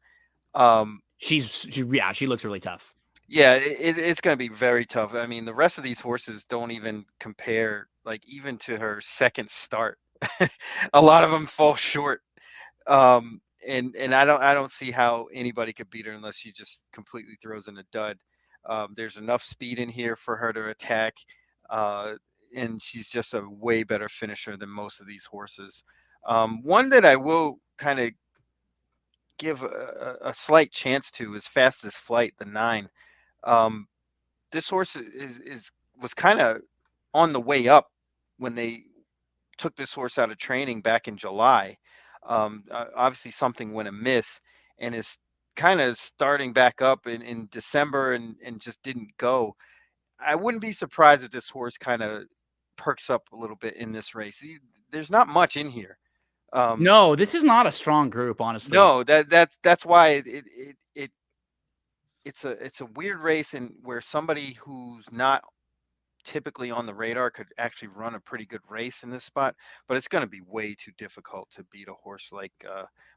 She looks really tough. Yeah, it's going to be very tough. I mean, the rest of these horses don't even compare, like even to her second start. A lot of them fall short. And I don't see how anybody could beat her unless she just completely throws in a dud. There's enough speed in here for her to attack, and she's just a way better finisher than most of these horses. One that I will kind of give a slight chance to is Fastest Flight, the 9. This horse was kind of on the way up when they took this horse out of training back in July. Obviously something went amiss and is kind of starting back up in December and just didn't go. I wouldn't be surprised if this horse kind of perks up a little bit in this race. There's not much in here. No, this is not a strong group, honestly. No, that's why it's a weird race, and where somebody who's not typically on the radar could actually run a pretty good race in this spot, but it's going to be way too difficult to beat a horse like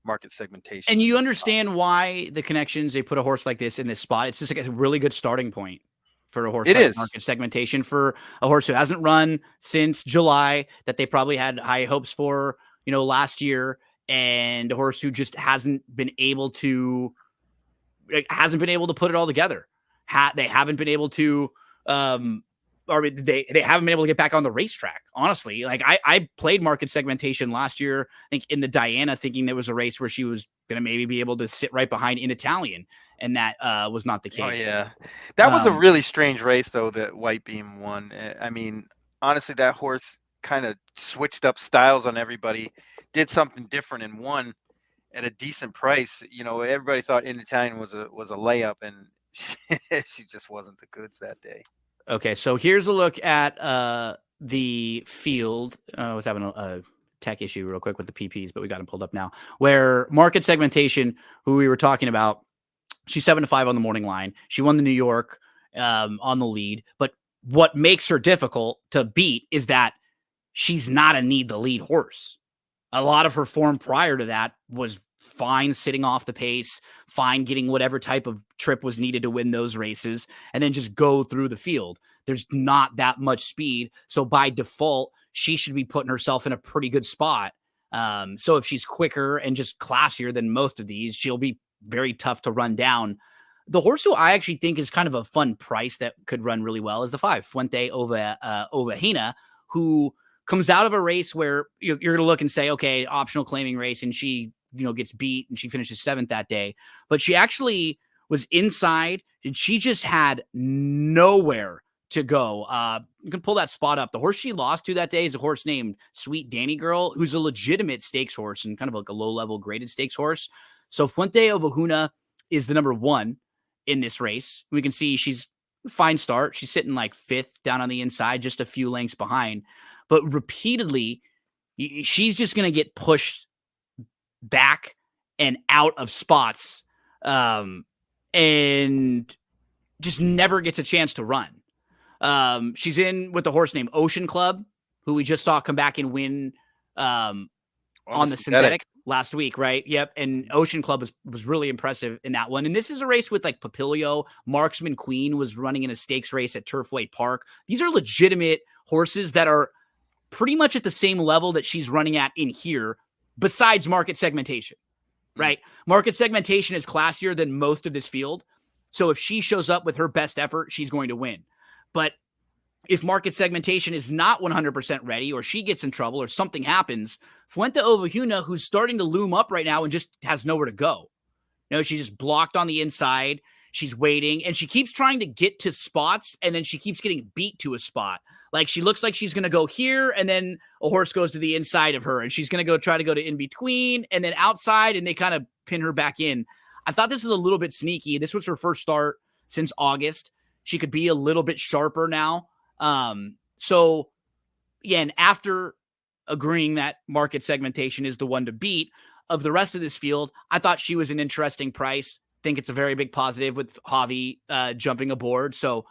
Market Segmentation. And you understand why the connections, they put a horse like this in this spot. It's just like a really good starting point for a horse like Market Segmentation, for a horse who hasn't run since July, that they probably had high hopes for, last year, and a horse who just hasn't been able to put it all together. They haven't been able to or they haven't been able to get back on the racetrack. Honestly, like I played Market Segmentation last year, I think in the Diana, thinking there was a race where she was going to maybe be able to sit right behind In Italian, and that was not the case. Oh yeah, that was a really strange race though that White Beam won. I mean, honestly, that horse kind of switched up styles on everybody, did something different, and won at a decent price. Everybody thought In Italian was a layup, and she just wasn't the goods that day. Okay, so here's a look at the field. I was having a tech issue real quick with the PPs, but we got them pulled up now. Where market segmentation, who we were talking about, she's 7-5 on the morning line. She won the New York on the lead, but what makes her difficult to beat is that she's not a need to lead horse. A lot of her form prior to that was fine sitting off the pace, fine getting whatever type of trip was needed to win those races, and then just go through the field. There's not that much speed. So by default, she should be putting herself in a pretty good spot. So if she's quicker and just classier than most of these, she'll be very tough to run down. The horse who I actually think is kind of a fun price that could run really well is the 5, Fuente Ovejina, who comes out of a race where you're going to look and say, okay, optional claiming race, and she, gets beat and she finishes 7th that day. But she actually was inside and she just had nowhere to go. You can pull that spot up. The horse she lost to that day is a horse named Sweet Danny Girl, who's a legitimate stakes horse and kind of like a low-level graded stakes horse. So Fuente Ovejina is the number 1 in this race. We can see she's a fine start. She's sitting like 5th down on the inside, just a few lengths behind. But repeatedly, she's just going to get pushed back and out of spots and just never gets a chance to run. She's in with the horse named Ocean Club, who we just saw come back and win on the synthetic last week, right? Yep. And Ocean Club was really impressive in that one. And this is a race with like Papilio. Marksman Queen was running in a stakes race at Turfway Park. These are legitimate horses that are pretty much at the same level that she's running at in here, besides market segmentation, right? Market segmentation is classier than most of this field. So if she shows up with her best effort, she's going to win. But if market segmentation is not 100% ready, or she gets in trouble or something happens, Fuente Ovejina, who's starting to loom up right now and just has nowhere to go. She's just blocked on the inside. She's waiting and she keeps trying to get to spots, and then she keeps getting beat to a spot. Like she looks like she's going to go here, and then a horse goes to the inside of her, and she's going to try to go to in between and then outside, and they kind of pin her back in. I thought this was a little bit sneaky. This was her first start since August. She could be a little bit sharper now. So again, after agreeing that market segmentation is the one to beat of the rest of this field, I thought she was an interesting price. Think it's a very big positive with Javi jumping aboard. So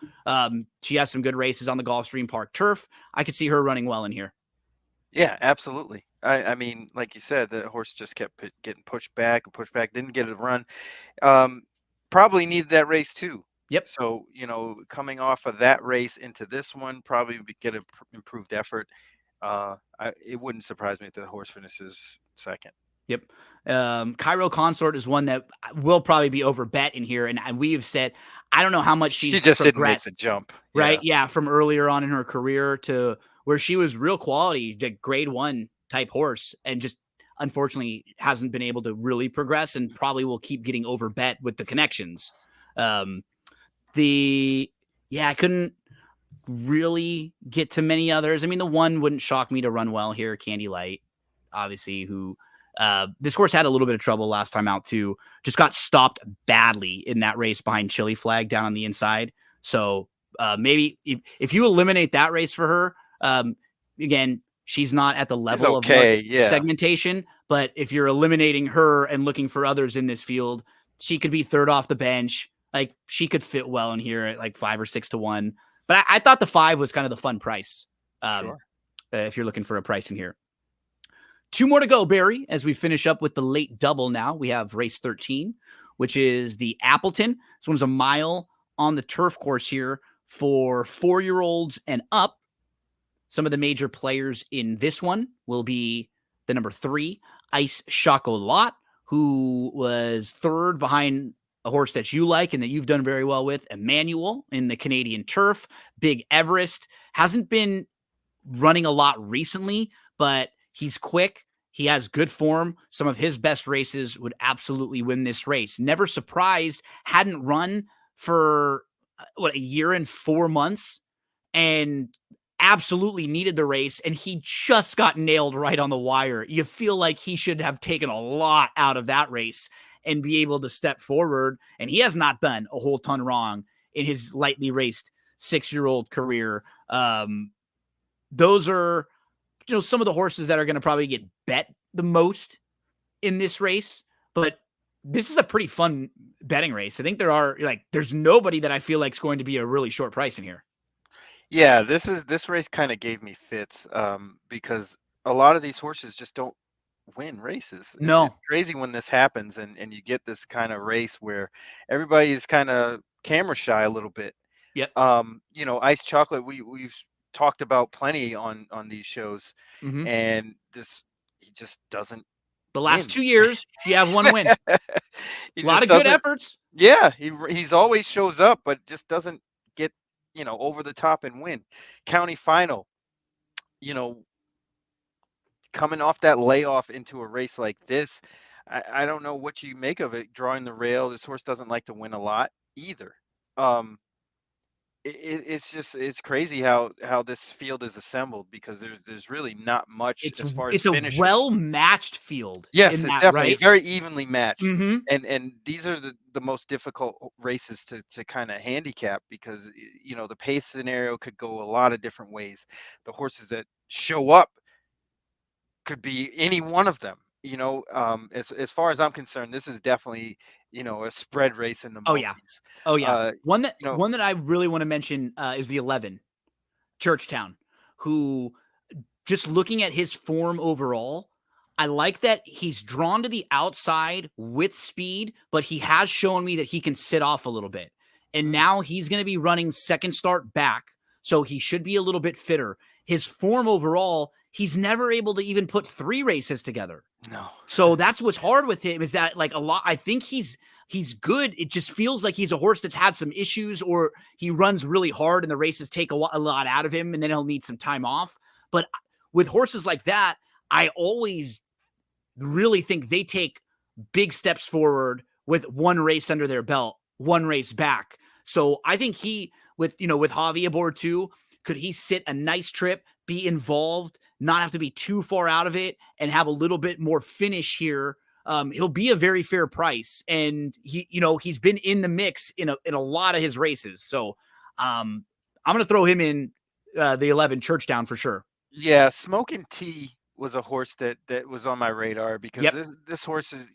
she has some good races on the Gulfstream Park turf. I could see her running well in here. Yeah, absolutely. I mean, like you said, the horse just kept getting pushed back, didn't get a run. Probably needed that race too. Yep. So, coming off of that race into this one, probably get an improved effort. It wouldn't surprise me if the horse finishes 2nd. Yep. Cairo Consort is one that will probably be over bet in here. And we have said, I don't know how much she just didn't make the jump. Right. Yeah. From earlier on in her career to where she was real quality, the grade 1 type horse, and just unfortunately hasn't been able to really progress, and probably will keep getting over bet with the connections. I couldn't really get to many others. I mean, the one wouldn't shock me to run well here. Candy Light, obviously, who this horse had a little bit of trouble last time out too. Just got stopped badly in that race behind Chili Flag down on the inside. So maybe if you eliminate that race for her, again, she's not at the level of segmentation. But if you're eliminating her and looking for others in this field, she could be 3rd off the bench. Like she could fit well in here at like 5 or 6 to 1. But I thought the 5 was kind of the fun price. Sure. If you're looking for a price in here. 2 more to go, Barry, as we finish up with the late double now. We have race 13, which is the Appleton. This one's a mile on the turf course here for 4-year-olds and up. Some of the major players in this one will be the number 3, Ice Chocolat, who was 3rd behind a horse that you like and that you've done very well with, Emmanuel, in the Canadian turf. Big Everest hasn't been running a lot recently, but he's quick. He has good form. Some of his best races would absolutely win this race. Never surprised. Hadn't run for a year and 4 months, and absolutely needed the race. And he just got nailed right on the wire. You feel like he should have taken a lot out of that race and be able to step forward. And he has not done a whole ton wrong in his lightly raced 6-year-old career. those are, some of the horses that are going to probably get bet the most in this race. But this is a pretty fun betting race. I think there's nobody that I feel like is going to be a really short price in here. Yeah, this race kind of gave me fits because a lot of these horses just don't win races. No. It's crazy when this happens and you get this kind of race where everybody is kind of camera shy a little bit. Yep. Ice Chocolate, we've talked about plenty on these shows, Mhm. and he just doesn't The last win. 2 years, you have one win. A He lot just of good doesn't. efforts. Yeah, he's always shows up, but just doesn't get over the top and win. County Final, coming off that layoff into a race like this, I don't know what you make of it. Drawing the rail, this horse doesn't like to win a lot either. It's crazy how this field is assembled because there's really not much as far as It's a finishers. well-matched field. Yes, in it's that, definitely right? very evenly matched. Mm-hmm. And these are the most difficult races to kind of handicap because the pace scenario could go a lot of different ways. The horses that show up could be any one of them. As far as I'm concerned, this is definitely a spread race in the Oh yeah. multis. Oh yeah. One that I really want to mention is the 11, Churchtown, who, just looking at his form overall, I like that he's drawn to the outside with speed, but he has shown me that he can sit off a little bit. And now he's going to be running second start back, so he should be a little bit fitter. His form overall, he's never able to even put 3 races together. No. So that's what's hard with him, is that like a lot, I think he's good. It just feels like he's a horse that's had some issues, or he runs really hard and the races take a lot out of him and then he'll need some time off. But with horses like that, I always really think they take big steps forward with one race under their belt, one race back. So I think with Javi aboard too, could he sit a nice trip, be involved, not have to be too far out of it, and have a little bit more finish here? He'll be a very fair price, and he's been in the mix in a lot of his races. So I'm going to throw him in the 11, Churchtown, for sure. Yeah, Smoking Tea was a horse that was on my radar because Yep. this horse is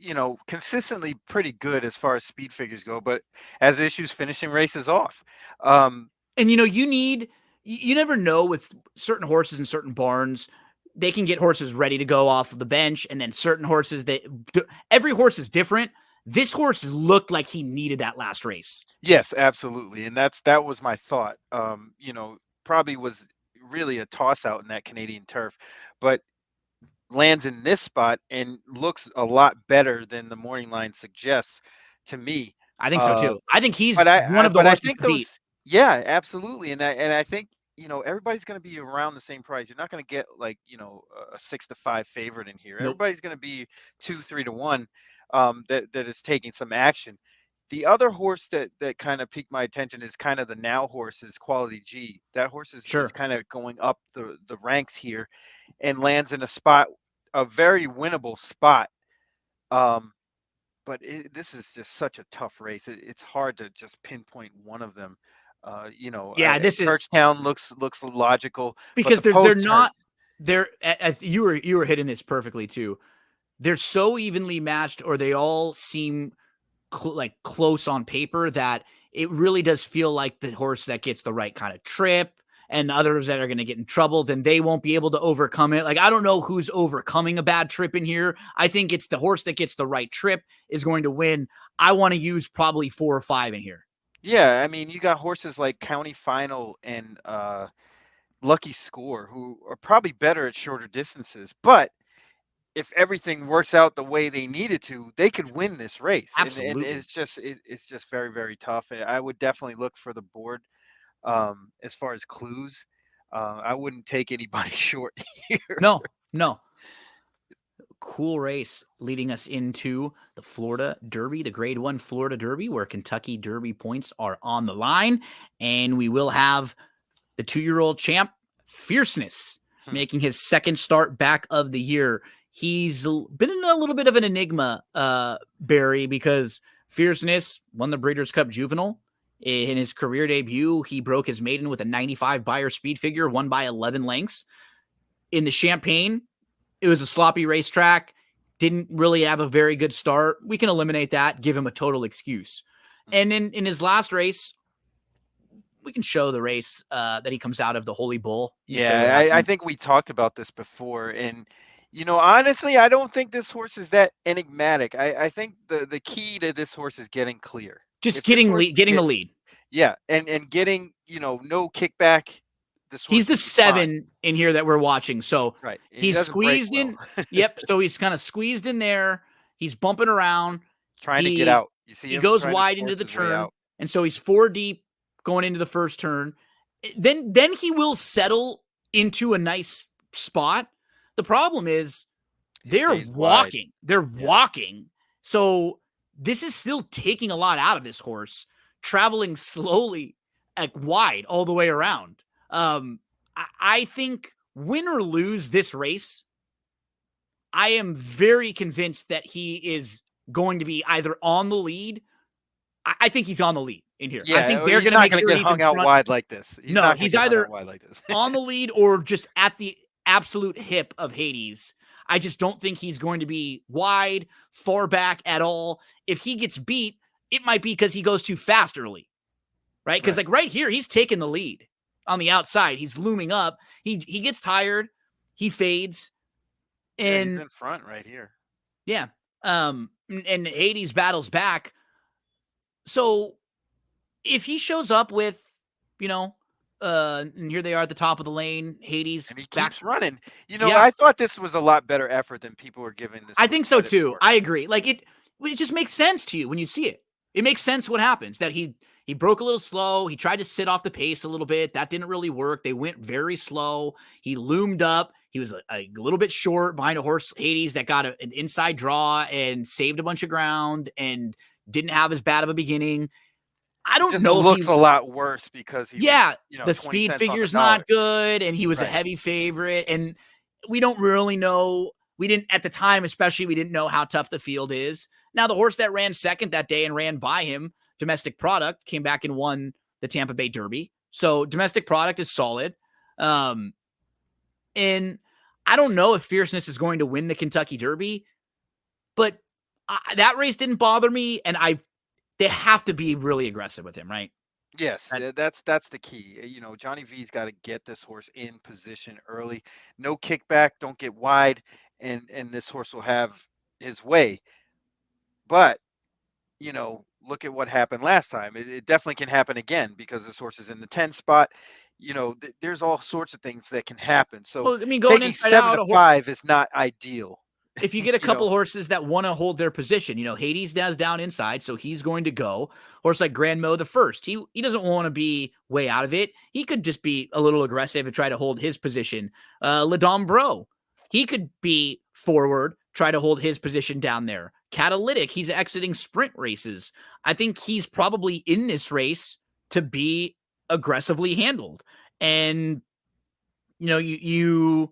consistently pretty good as far as speed figures go, but has issues finishing races off. And you never know with certain horses in certain barns. They can get horses ready to go off of the bench, and then certain horses every horse is different. This horse looked like he needed that last race. Yes, absolutely, and that was my thought. Probably was really a toss out in that Canadian turf, but lands in this spot and looks a lot better than the morning line suggests to me. I think so too. I think he's But one of the horses to beat. Yeah, absolutely, and I think everybody's going to be around the same price. You're not going to get like a 6-5 favorite in here. Nope. Everybody's going to be 2-3-1 that is taking some action. The other horse that kind of piqued my attention is kind of the now horse is Quality G. That horse is kind of going up the ranks here and lands in a very winnable spot. But this is just such a tough race. It's hard to just pinpoint one of them. This Churchtown looks logical because they're not. You were hitting this perfectly too. They're so evenly matched, or they all seem close on paper, that it really does feel like the horse that gets the right kind of trip, and others that are going to get in trouble, then they won't be able to overcome it. Like, I don't know who's overcoming a bad trip in here. I think it's the horse that gets the right trip is going to win. I want to use probably 4 or 5 in here. Yeah, I mean, you got horses like County Final and Lucky Score, who are probably better at shorter distances, but if everything works out the way they needed to, they could win this race. Absolutely. And it's just very, very tough. I would definitely look for the board as far as clues. I wouldn't take anybody short here. No. Cool race leading us into the Florida Derby, the Grade 1 Florida Derby, where Kentucky Derby points are on the line. And we will have the 2-year-old champ, Fierceness, making his second start back of the year. He's been in a little bit of an enigma, Barry, because Fierceness won the Breeders' Cup Juvenile. In his career debut, he broke his maiden with a 95 Beyer speed figure, won by 11 lengths. In the Champaign, it was a sloppy racetrack. Didn't really have a very good start. We can eliminate that, give him a total excuse. And in his last race, we can show the race that he comes out of, the Holy Bull. Yeah, I think we talked about this before. And, honestly, I don't think this horse is that enigmatic. I think the key to this horse is getting clear. Just getting the lead. Yeah, and getting, no kickback. He's the 7 in here that we're watching. So right. He's squeezed in. Yep. So he's kind of squeezed in there. He's bumping around. Trying to get out. You see he goes wide into the turn. And so he's 4 deep going into the first turn. Then he will settle into a nice spot. The problem is they're walking. They're walking. So this is still taking a lot out of this horse, traveling slowly, like wide all the way around. I think win or lose this race, I am very convinced that he is going to be either on the lead. I think he's on the lead in here. Yeah, I think they're going to make sure get he's hung out wide like this. He's either on the lead or just at the absolute hip of Hades. I just don't think he's going to be wide, far back at all. If he gets beat, it might be because he goes too fast early, right? Because like right here, he's taking the lead on the outside. He's looming up. He gets tired. He fades. And he's in front right here. Yeah. And Hades battles back. So if he shows up with, and here they are at the top of the lane, Hades. And he keeps running. I thought this was a lot better effort than people were giving this. I think so too. For. I agree. Like it just makes sense to you when you see it. It makes sense what happens, that he broke a little slow. He tried to sit off the pace a little bit. That didn't really work. They went very slow. He loomed up. He was a little bit short behind a horse, Hades, that got an inside draw and saved a bunch of ground and didn't have as bad of a beginning. I don't know. It looks a lot worse because the speed figure's not good, and he was a heavy favorite, and we don't really know. We didn't at the time, especially, we didn't know how tough the field is. Now, the horse that ran second that day and ran by him, Domestic Product, came back and won the Tampa Bay Derby. So Domestic Product is solid. And I don't know if Fierceness is going to win the Kentucky Derby, but that race didn't bother me. And they have to be really aggressive with him, right? Yes, that's the key. Johnny V's got to get this horse in position early. No kickback, don't get wide, and this horse will have his way. But, look at what happened last time. It definitely can happen again because this horse is in the 10 spot. There's all sorts of things that can happen. So going inside 7 to 5 is not ideal. If you get a couple horses that want to hold their position, Hades does down inside, so he's going to go. Horse like Grand Mo the First, he doesn't want to be way out of it. He could just be a little aggressive and try to hold his position. Ladom Bro, he could be forward, try to hold his position down there. Catalytic, he's exiting sprint races. I think he's probably in this race to be aggressively handled. And, you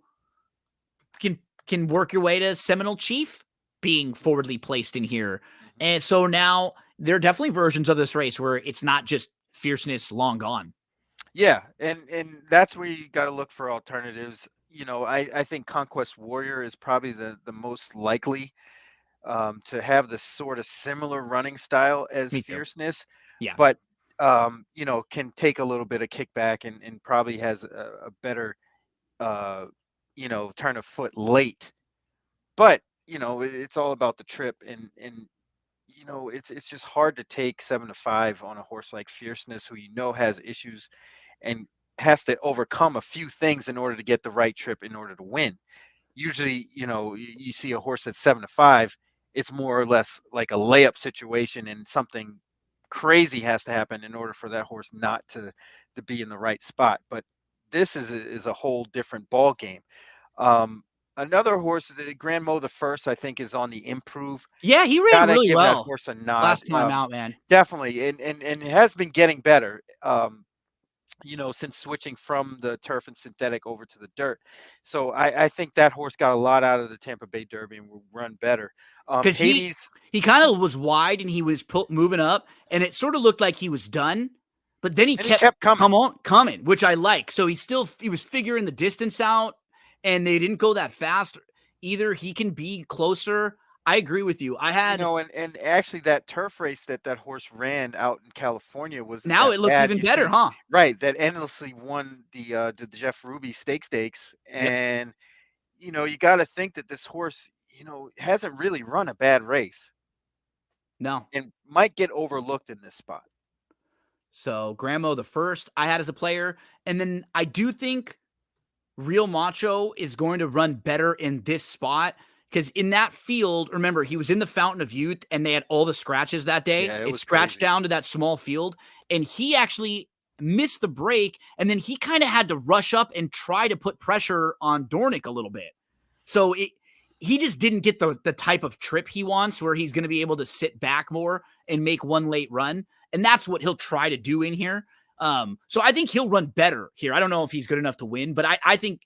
can work your way to Seminole Chief being forwardly placed in here. And so now there are definitely versions of this race where it's not just Fierceness long gone. Yeah. And that's where you got to look for alternatives. I think Conquest Warrior is probably the most likely to have the sort of similar running style as Fierceness. Yeah. But, can take a little bit of kickback and probably has a better, turn of foot late. But, it's all about the trip. And it's just hard to take 7 to 5 on a horse like Fierceness, who has issues and has to overcome a few things in order to get the right trip in order to win. Usually, you see a horse that's 7 to 5, it's more or less like a layup situation, and something crazy has to happen in order for that horse not to be in the right spot. But this is a whole different ball game. Another horse, the Grand Mo the First, I think, is on the improve. Yeah, he ran really give well. That horse a nod. Last time out, man. Definitely, and it has been getting better. Since switching from the turf and synthetic over to the dirt. So I think that horse got a lot out of the Tampa Bay Derby and will run better. Because He kind of was wide and he was moving up, and it sort of looked like he was done. But then he kept coming, which I like. So he was figuring the distance out, and they didn't go that fast either. He can be closer. I agree with you. And actually that turf race that horse ran out in California was now it looks even better, huh? Right, that endlessly won the Jeff Ruby Stakes, and you got to think that this horse, hasn't really run a bad race. No, and might get overlooked in this spot. So Gramo the first I had as a player, and then I do think Real Macho is going to run better in this spot. Because in that field, remember, he was in the Fountain of Youth and they had all the scratches that day. Yeah, it scratched down to that small field. And he actually missed the break. And then he kind of had to rush up and try to put pressure on Dornick a little bit. So he just didn't get the type of trip he wants where he's going to be able to sit back more and make one late run. And that's what he'll try to do in here. So I think he'll run better here. I don't know if he's good enough to win, but I think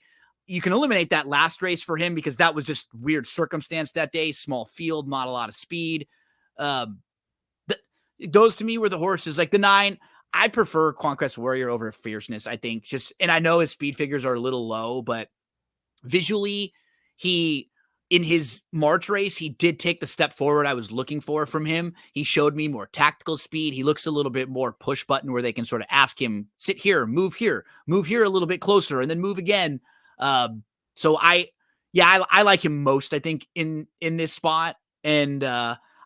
you can eliminate that last race for him because that was just weird circumstance that day. Small field, not a lot of speed. Those to me were the horses. Like the 9, I prefer Conquest Warrior over Fierceness, I think. And I know his speed figures are a little low, but visually, in his March race, he did take the step forward I was looking for from him. He showed me more tactical speed. He looks a little bit more push button where they can sort of ask him, sit here, move here a little bit closer, and then move again. So I like him most, I think, in this spot. And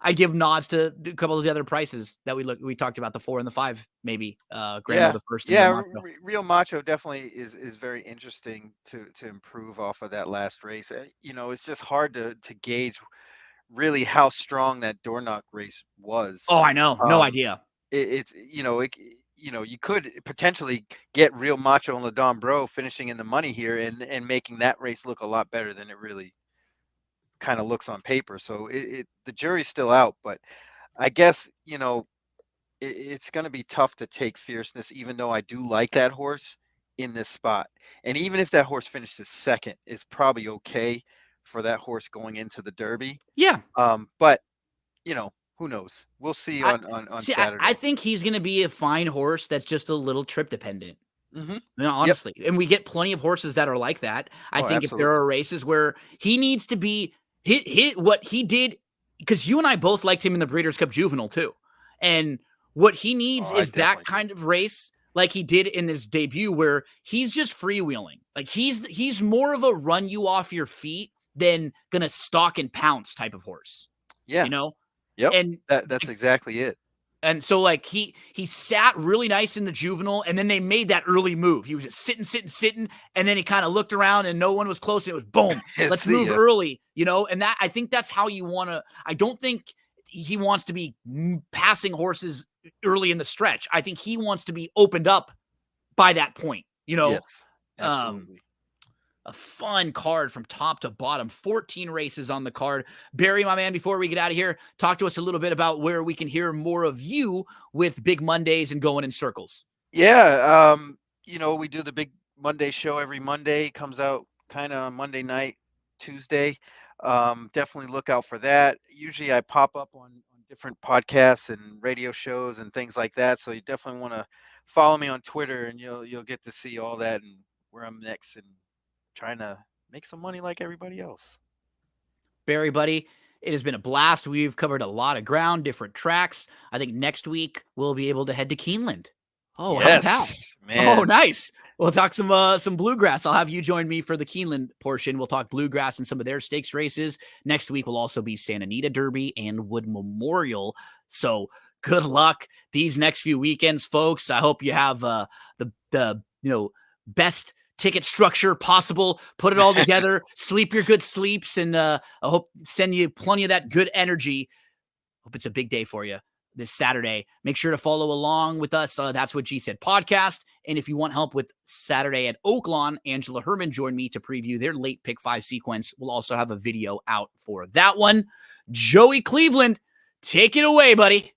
I give nods to a couple of the other prices that we talked about, the 4 and the 5, maybe. Gramo the first. Real Macho definitely is very interesting to improve off of that last race. It's just hard to gauge really how strong that Dornoch race was. Oh, I know. No idea. You could potentially get Real Macho and Ladon Bro finishing in the money here and making that race look a lot better than it really kind of looks on paper. So the jury's still out, but I guess, it's going to be tough to take Fierceness, even though I do like that horse in this spot. And even if that horse finishes second, it's probably okay for that horse going into the Derby. Yeah. But, who knows? We'll see on Saturday. I think he's going to be a fine horse that's just a little trip dependent. Mm-hmm. No, honestly. Yep. And we get plenty of horses that are like that. I think absolutely. If there are races where he needs to be hit what he did, because you and I both liked him in the Breeders' Cup Juvenile too. And what he needs is that kind of race like he did in his debut where he's just freewheeling. Like he's more of a run you off your feet than going to stalk and pounce type of horse. Yeah. Yep. And that's exactly it. And so like he sat really nice in the Juvenile, and then they made that early move. He was just sitting, and then he kind of looked around and no one was close, and it was boom. Let's move early, and that I think that's how you want to. I don't think he wants to be passing horses early in the stretch. I think he wants to be opened up by that point, Yes, absolutely. A fun card from top to bottom, 14 races on the card. Barry, my man, before we get out of here, talk to us a little bit about where we can hear more of you with Big Mondays and Going in Circles. Yeah. We do the Big Monday show every Monday. It comes out kind of on Monday night, Tuesday. Definitely look out for that. Usually I pop up on different podcasts and radio shows and things like that. So you definitely want to follow me on Twitter, and you'll get to see all that and where I'm next and trying to make some money like everybody else. Barry, buddy, it has been a blast. We've covered a lot of ground, different tracks. I think next week we'll be able to head to Keeneland. Oh, yes, how about that? Man. Oh, nice. We'll talk some bluegrass. I'll have you join me for the Keeneland portion. We'll talk bluegrass and some of their stakes races. Next week will also be Santa Anita Derby and Wood Memorial. So good luck these next few weekends, folks. I hope you have the best ticket structure possible. Put it all together. Sleep your good sleeps, and I hope send you plenty of that good energy. Hope it's a big day for you this Saturday. Make sure to follow along with us. That's What G Said podcast. And if you want help with Saturday at Oaklawn, Angela Herman joined me to preview their late pick 5 sequence. We'll also have a video out for that one. Joey Cleveland, take it away, buddy.